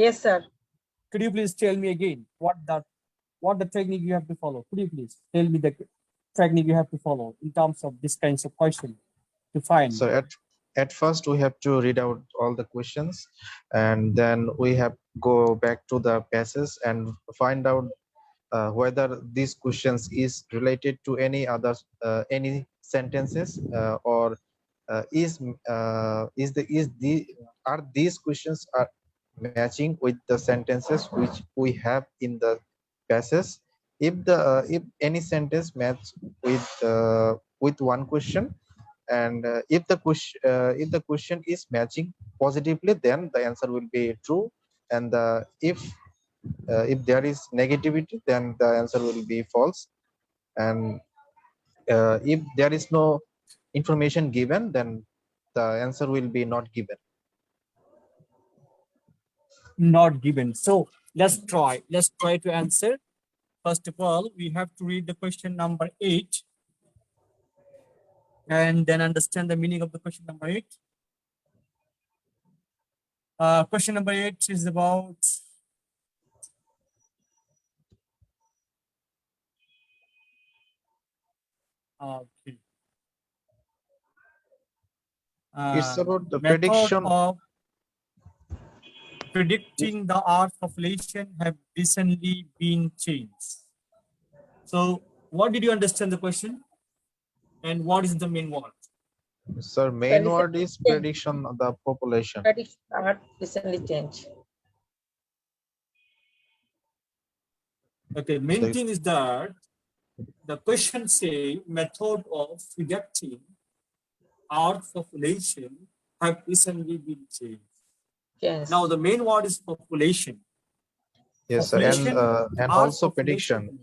Yes, sir. Could you please tell me again what the technique you have to follow? Could you please tell me the technique you have to follow in terms of this kinds of question to find? So at first we have to read out all the questions, and then we have go back to the passage and find out whether these questions is related to any other any sentences or are these questions are matching with the sentences which we have in the passage. If any sentence match with one question, and if the question is matching positively, then the answer will be true, and if there is negativity, then the answer will be false, and if there is no information given, then the answer will be not given. Not given. So let's try to answer. First of all, we have to read the question number 8 and then understand the meaning of the question number 8. Question number 8 is about okay. It's about the Method prediction. of predicting the Earth population have recently been changed. So what did you understand the question? And what is the main word? Sir, main word is prediction of the population. Prediction are recently changed. Okay, main thing is that the question say method of predicting Earth population have recently been changed. Yes. Now the main word is population. Yes, sir, and also prediction.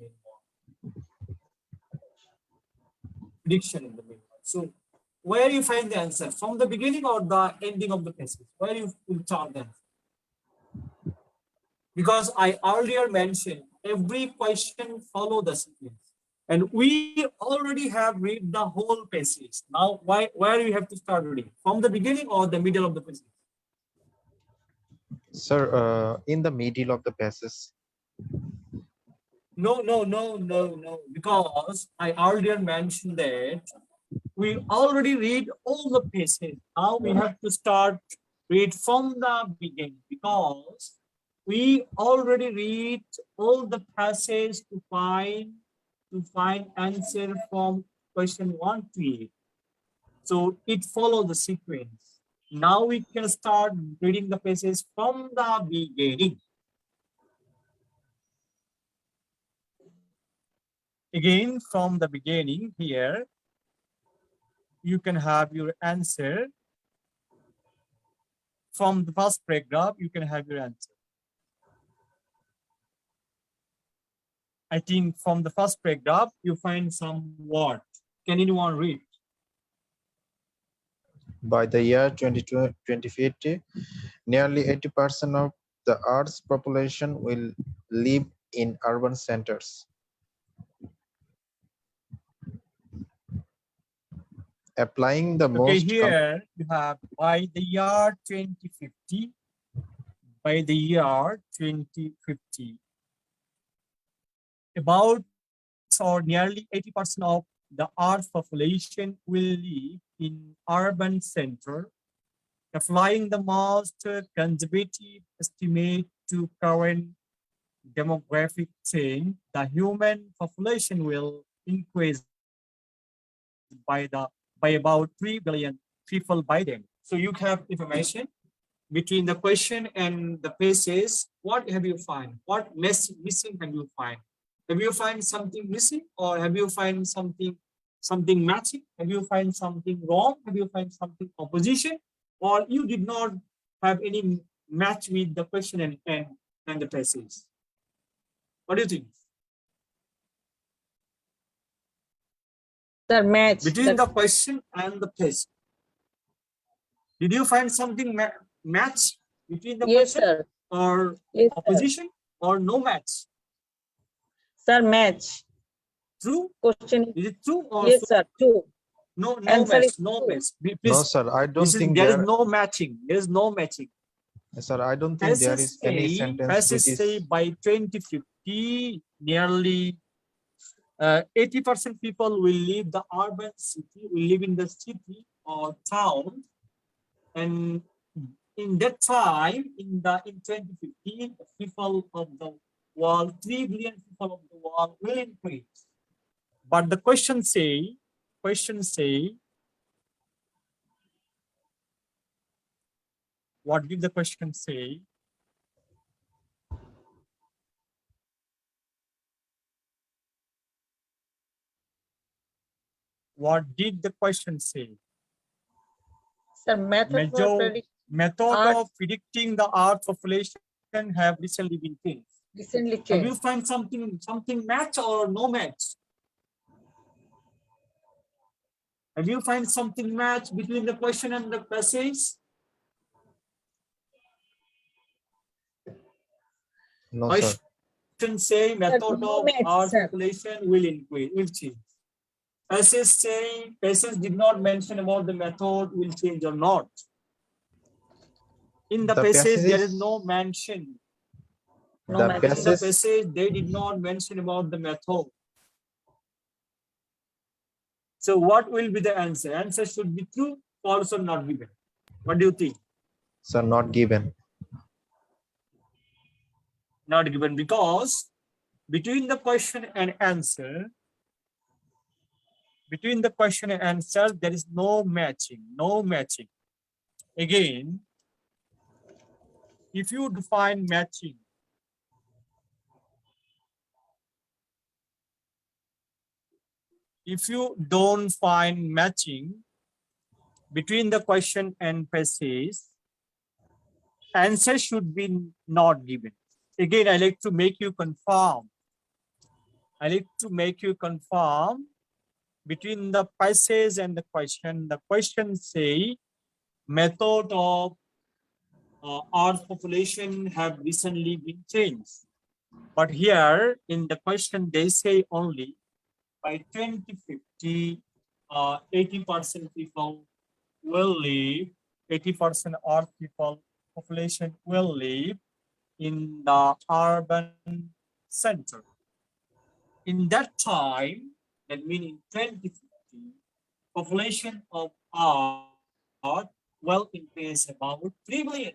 Prediction in the main word. So where you find the answer? From the beginning or the ending of the passage? Where you will start the answer? Because I earlier mentioned every question follow the sequence. And we already have read the whole passage. Now, where you have to start reading? From the beginning or the middle of the passage? Sir, in the middle of the passage. No. Because I earlier mentioned that we already read all the passages. Now we have to start read from the beginning because we already read all the passages to find answer from question 1 to 8. So it follows the sequence. Now we can start reading the passage from the beginning. Again, from the beginning here, you can have your answer. From the first paragraph, you can have your answer. I think from the first paragraph, you find some word. Can anyone read? By the year 2050, nearly 80% of the Earth's population will live in urban centers. Applying the most here you have by the year 2050. By the year 2050, about or nearly 80% of the Earth's population will live in urban center. Applying the most conservative estimate to current demographic change, the human population will increase by about 3 billion people by then. So you have information between the question and the passage. What have you find? What missing have you find? Have you find something missing, or have you find something matching? Have you find something wrong? Have you find something opposition, or you did not have any match with the question and the passage? What do you think? The match Between the question and the passage, did you find something match between the yes, question sir. or Yes, opposition, or no match? Sir, match. True? Question is it true or yes, sir. True. no Answer match? is No true. match. Please, No, sir, I don't think there is no matching. There is no matching. Sir, I don't think there is any sentence which say is by 2050, nearly 80% people will leave the urban city, will live in the city or town, and in that time, in 2050, the people of the world, 3 billion people of the world will increase. But the question say, what did the question say? What did the question say? Sir, method for Method of predicting the Earth population have recently been changed. recently Have you changed. find something match or no match? Have you find something match between the question and the passage? no, sir. Question say method no of match, Earth sir. population will increase, will change. Passage say passage did not mention about the method will change or not. In the passage, there is no mention. No The match. In the passage, passage, they did not mention about the method. So what will be the answer? Answer should be true, false, or not given. What do you think? sir, not given. Not given, because between the question and answer, there is no matching, no matching. Again, if you define matching, if you don't find matching between the question and passage, answer should be not given. Again, I like to make you confirm. Between the passage and the question. The question say method of Earth population have recently been changed. But here in the question, they say only by 2050, 80% people will live, 80% Earth people population will live in the urban center. In that time, that means in 2050, population of Earth will increase about 3 billion.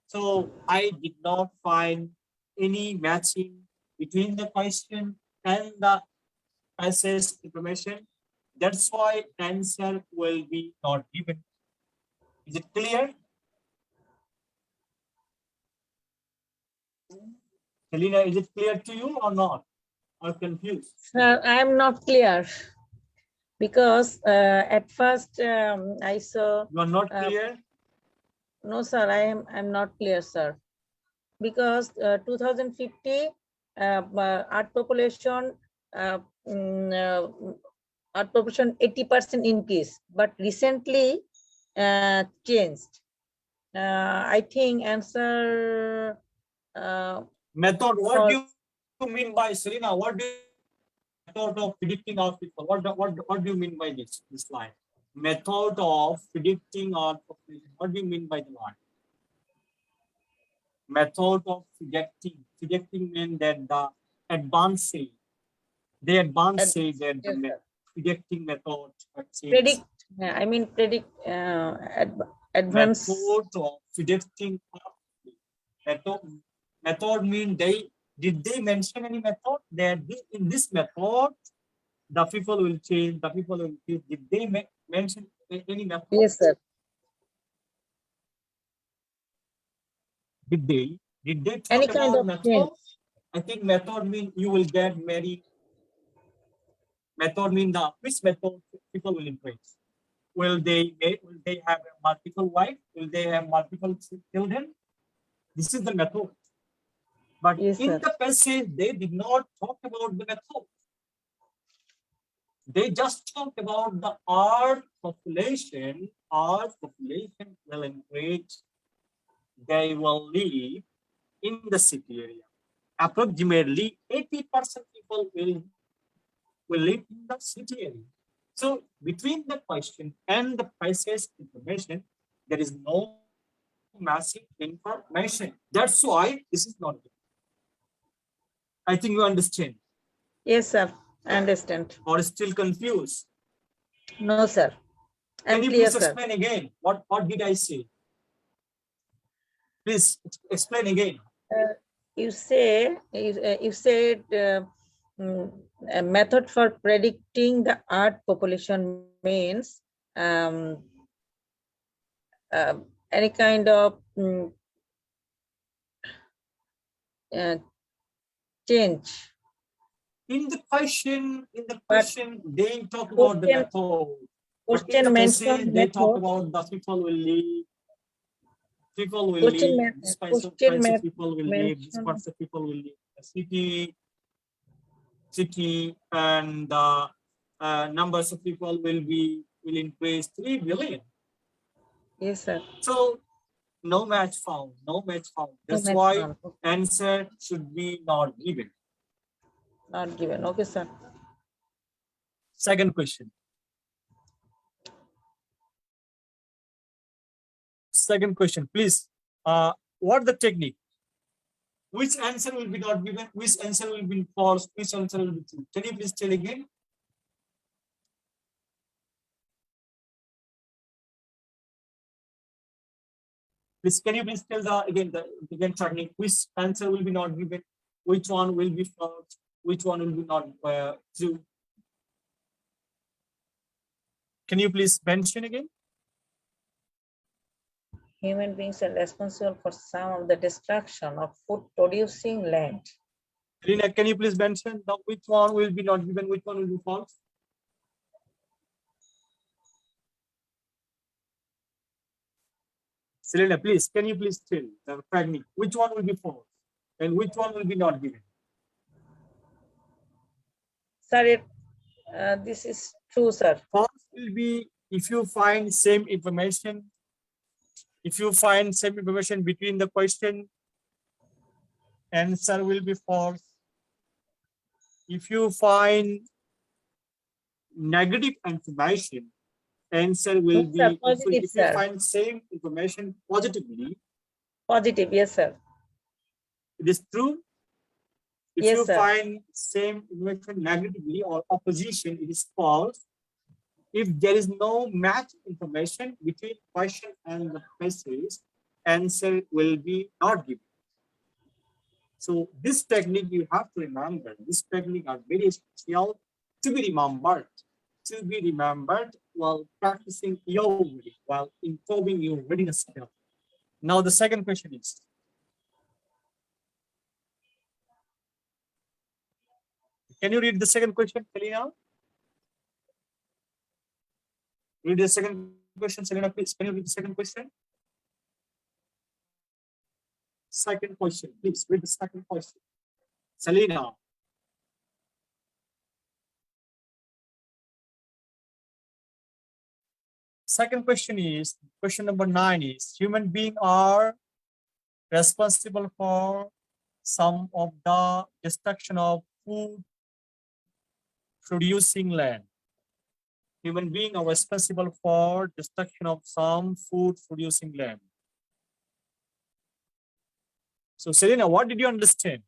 So I did not find any matching between the question and the passage information. That's why answer will be not given. Is it clear? Selena, is it clear to you or not? Or confused? Sir, I am not clear because at first I saw. You are not clear? No, sir, I'm not clear, sir. Because 2050 Earth population Earth population 80% increase, but recently changed. I think answer Method, what do you mean by, Selena? What do you method of predicting our people? What do you mean by this line? Method of predicting our population. What do you mean by the line? Method of predicting. Predicting means that the advanced say. They advance say that the yes, predicting method. predict. I mean predict advance. Method of predicting. Method mean did they mention any method? That in this method, the people will change, the people will increase. Did they mention any method? Yes, sir. Did they talk Any kind about of method? change. I think method mean you will get married. Method mean which method people will increase. Will they have multiple wives? Will they have multiple children? This is the method. But yes, in sir. the passage, they did not talk about the method. They just talked about the Earth population. Earth population will increase. They will live in the city area. Approximately 80% people will live in the city area. So between the question and the passage information, there is no matching information. That's why this is not given. I think you understand. Yes, sir. I understand. Or still confused? No, sir. Can I'm you clear, please sir. explain again? What did I say? Please explain again. You said a method for predicting the earth population means any kind of change. In the question, But they talk about the method. But in the question passage, mentioned they talk method. about the people will leave. People will Question leave. This kinds of people will leave. This kinds of people will leave. The city, and the numbers of people will increase 3 billion. Yes, sir. So no match found. No match found. That's why answer should be not given. Not given. Okay, sir. Second question. Second question, please. What the technique? Which answer will be not given? Which answer will be false? Which answer will be true? Can you please tell again? Please, can you please tell the technique? Which answer will be not given? Which one will be false? Which one will be not true? Can you please mention again? Human beings are responsible for some of the destruction of food producing land. Rina, can you please mention which one will be not given? Which one will be false? Selena, please, can you please tell the technique? Which one will be false and which one will be not given? Sir, this is true, sir. False will be if you find same information. If you find same information between the question, answer will be false. If you find negative information, answer will No, sir, be positive, if you sir. find same information positively, Positive, yes, sir. it is true. If Yes, you sir. find same information negatively or opposition, it is false. If there is no match information between question and the message, answer will be not given. So this technique you have to remember. This technique are very essential to be remembered. To be remembered while practicing your reading, while improving your reading skill. Now the second question is. Can you read the second question, Selena? Read the second question, Selena, please. Can you read the second question? Second question, please read the second question. Selena. Second question is, question number 9 is, human beings are responsible for some of the destruction of food producing land. Human beings are responsible for destruction of some food producing land. So Selena, what did you understand?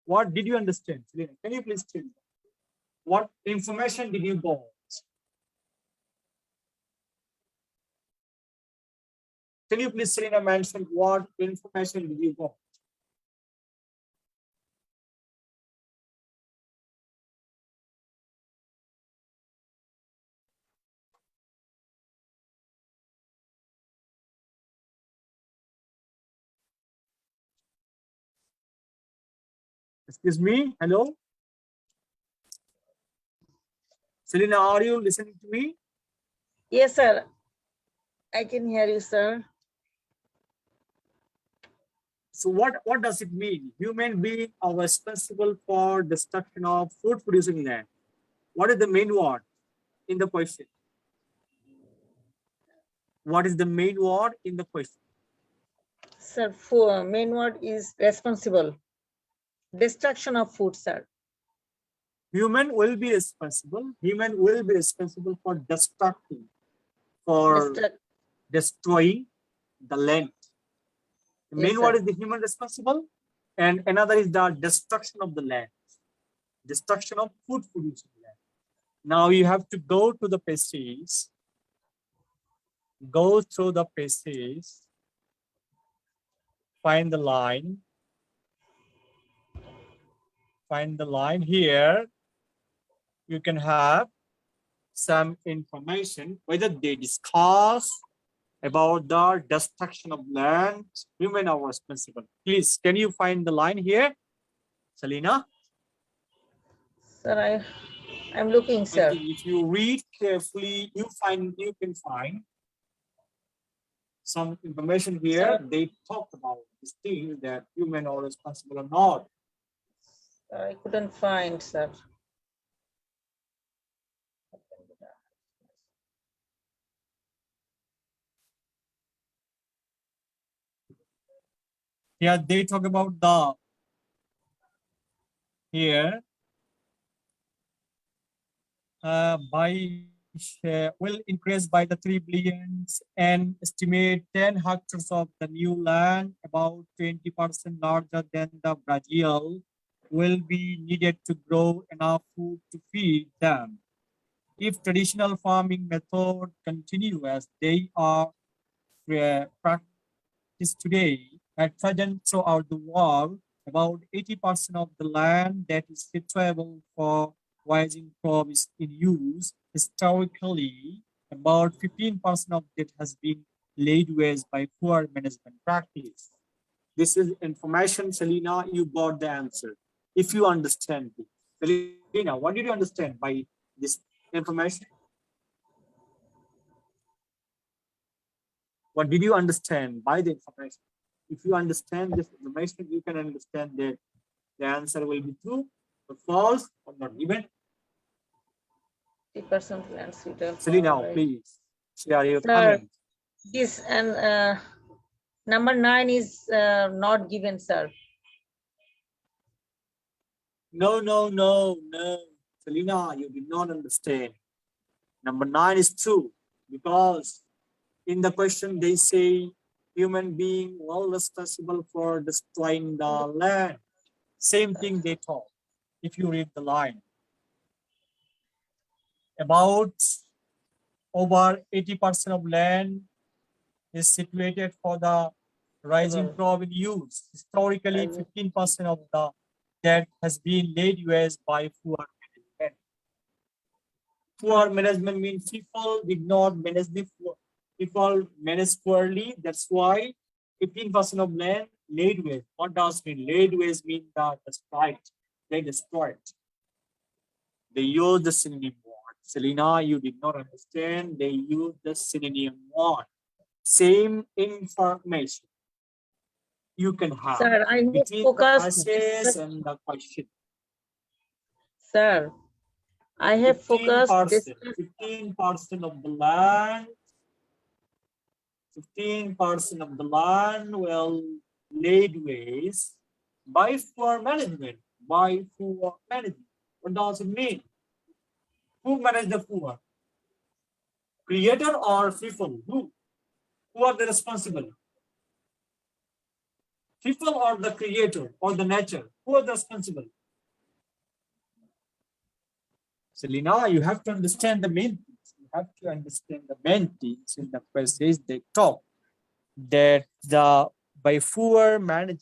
What did you understand? Selena, can you please tell me? What information did you got? Can you please, Selena, mention what information did you got? Excuse me, hello? Selena, are you listening to me? Yes, sir. I can hear you, sir. So what does it mean? Human beings are responsible for destruction of food producing land. What is the main word in the question? What is the main word in the question? Sir, main word is responsible. Destruction of food, sir. Human will be responsible. Human will be responsible for destructing, for destroying the land. The Yes, main sir. word is the human responsible, and another is the destruction of the land, destruction of food producing land. Now you have to go to the passage, go through the passage, find the line here. You can have some information whether they discuss about the destruction of land, women are responsible. Please, can you find the line here, Selena? Sir, I'm looking, I sir. think if you read carefully, you can find some information here. Sir. They talk about this thing that women are responsible or not. I couldn't find, sir. Yeah, they talk about the here will increase by the 3 billions and estimate 10 hectares of the new land, about 20% larger than the Brazil, will be needed to grow enough food to feed them. If traditional farming methods continue as they are practiced today, at present throughout the world, about 80% of the land that is suitable for rising crops in use. Historically, about 15% of it has been laid waste by poor management practice. This is information, Selena, you got the answer. If you understand it. Selena, what did you understand by this information? What did you understand by the information? If you understand this information, you can understand that the answer will be true or false or not given. 50% land suitable. Selena, please share your Sir, comment. this and number 9 is not given, sir. No. Selena, you did not understand. Number 9 is true because in the question they say human being well responsible for destroying the land. Same thing they talk. If you read the line, about over 80% of land is situated for the rising crop in use. Historically, 15% of the that has been laid waste by poor management. Poor management means people did not manage the people manage poorly. That's why 15% of land laid waste. What does mean? Laid waste mean that destroyed. They destroyed. They use the synonym word. Selena, you did not understand. They use the synonym word. Same information you can have Sir, I have between the focused. passage and the question. Sir, I have focused this. 15% of the land. 15% of the land will laid waste by poor management. By poor management. What does it mean? Who manage the poor? Creator or people? Who are the responsible? People or the creator or the nature? Who are the responsible? Selena, you have to understand the main things. You have to understand the main things in the passage they talk that the by poor management,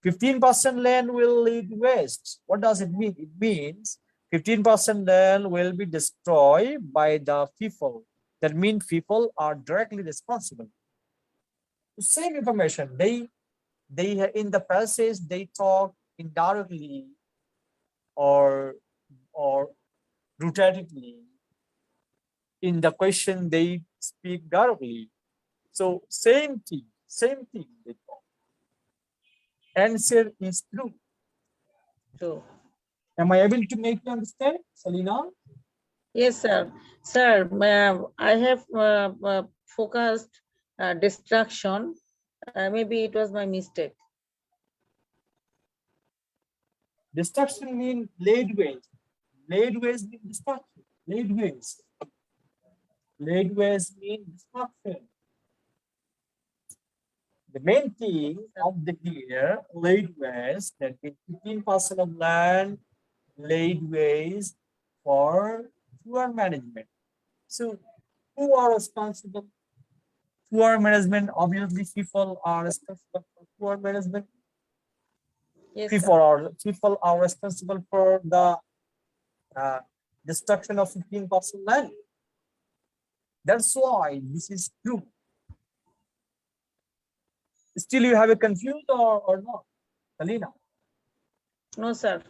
15% land will lead west. What does it mean? It means 15% land will be destroyed by the people. That means people are directly responsible. The same information, they in the passage they talk indirectly or rhetorically. In the question they speak directly. So same thing they talk. Answer is true. True. Am I able to make you understand, Selena? Yes, sir. Sir, I have focused destruction. Maybe it was my mistake. Destruction means laid waste. Laid waste means destruction. Laid waste. Laidways mean destruction. The main thing of the year, laidways, that is 15% of land laidways for poor management. So who are responsible? Poor management, obviously people are responsible for poor management. Yes, People are responsible for the destruction of 15% land. That's why this is true. Still you have a confused or not, Alina? No, sir.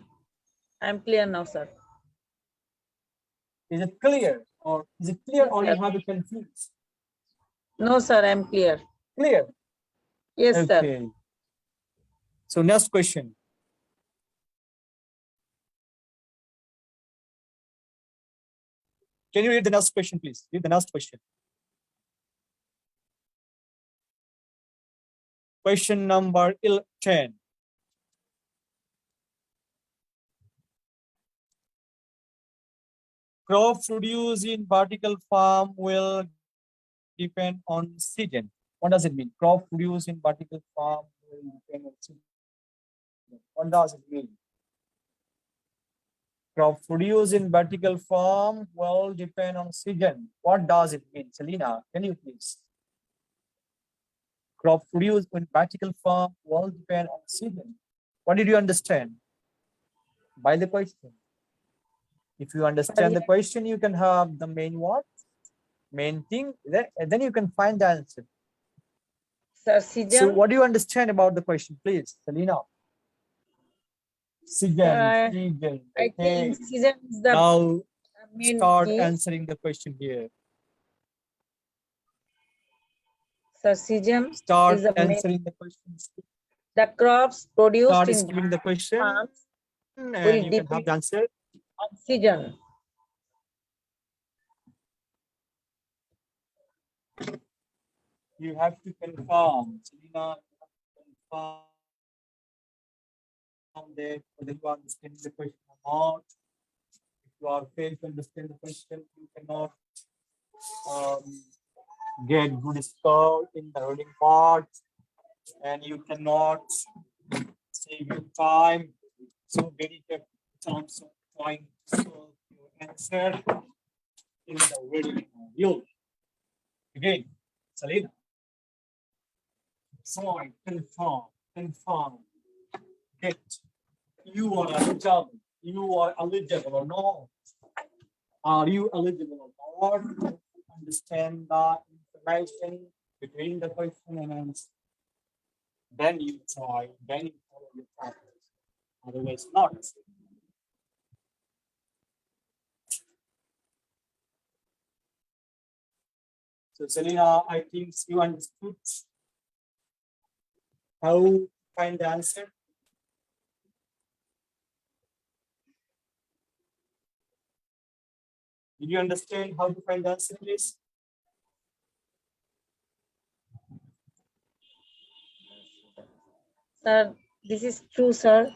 I'm clear now, sir. Is it clear or is it clear Yes, or you sir. have a confused? No, sir. I'm clear. Clear. Yes, sir. Okay. So next question. Can you read the next question, please? Read the next question. Question number 10. Crop produced in vertical farm will depend on season. What does it mean? Crop produced in vertical farm will depend on season. What does it mean? Crop produced in vertical farm will depend on season. What does it mean? Selena, can you please? Crop produced in vertical farm will depend on season. What did you understand by the question? If you understand the question, you can have the main what? Main thing, then you can find the answer. Sir, So season. what do you understand about the question, please, Selena? Season, season. I Okay. think season is the Now main start key. answering the question here. Sir, season Start is the main. answering the questions. The crops produced Start in skipping the question farms and will you can have depend the answer. on season. You have to confirm, Selena, you have to confirm that whether you understand the question or not. If you are failed to understand the question, you cannot get good score in the reading part, and you cannot save your time. So dedicate chance of trying to solve your answer in the reading module. Again, Selena. So I confirm that you are eligible or not. Are you eligible or not? Understand the information between the question and answer. Then you try, then you follow your practice. Otherwise not. So Selena, I think you understood how to find the answer. Did you understand how to find the answer, please? Sir, this is true, sir.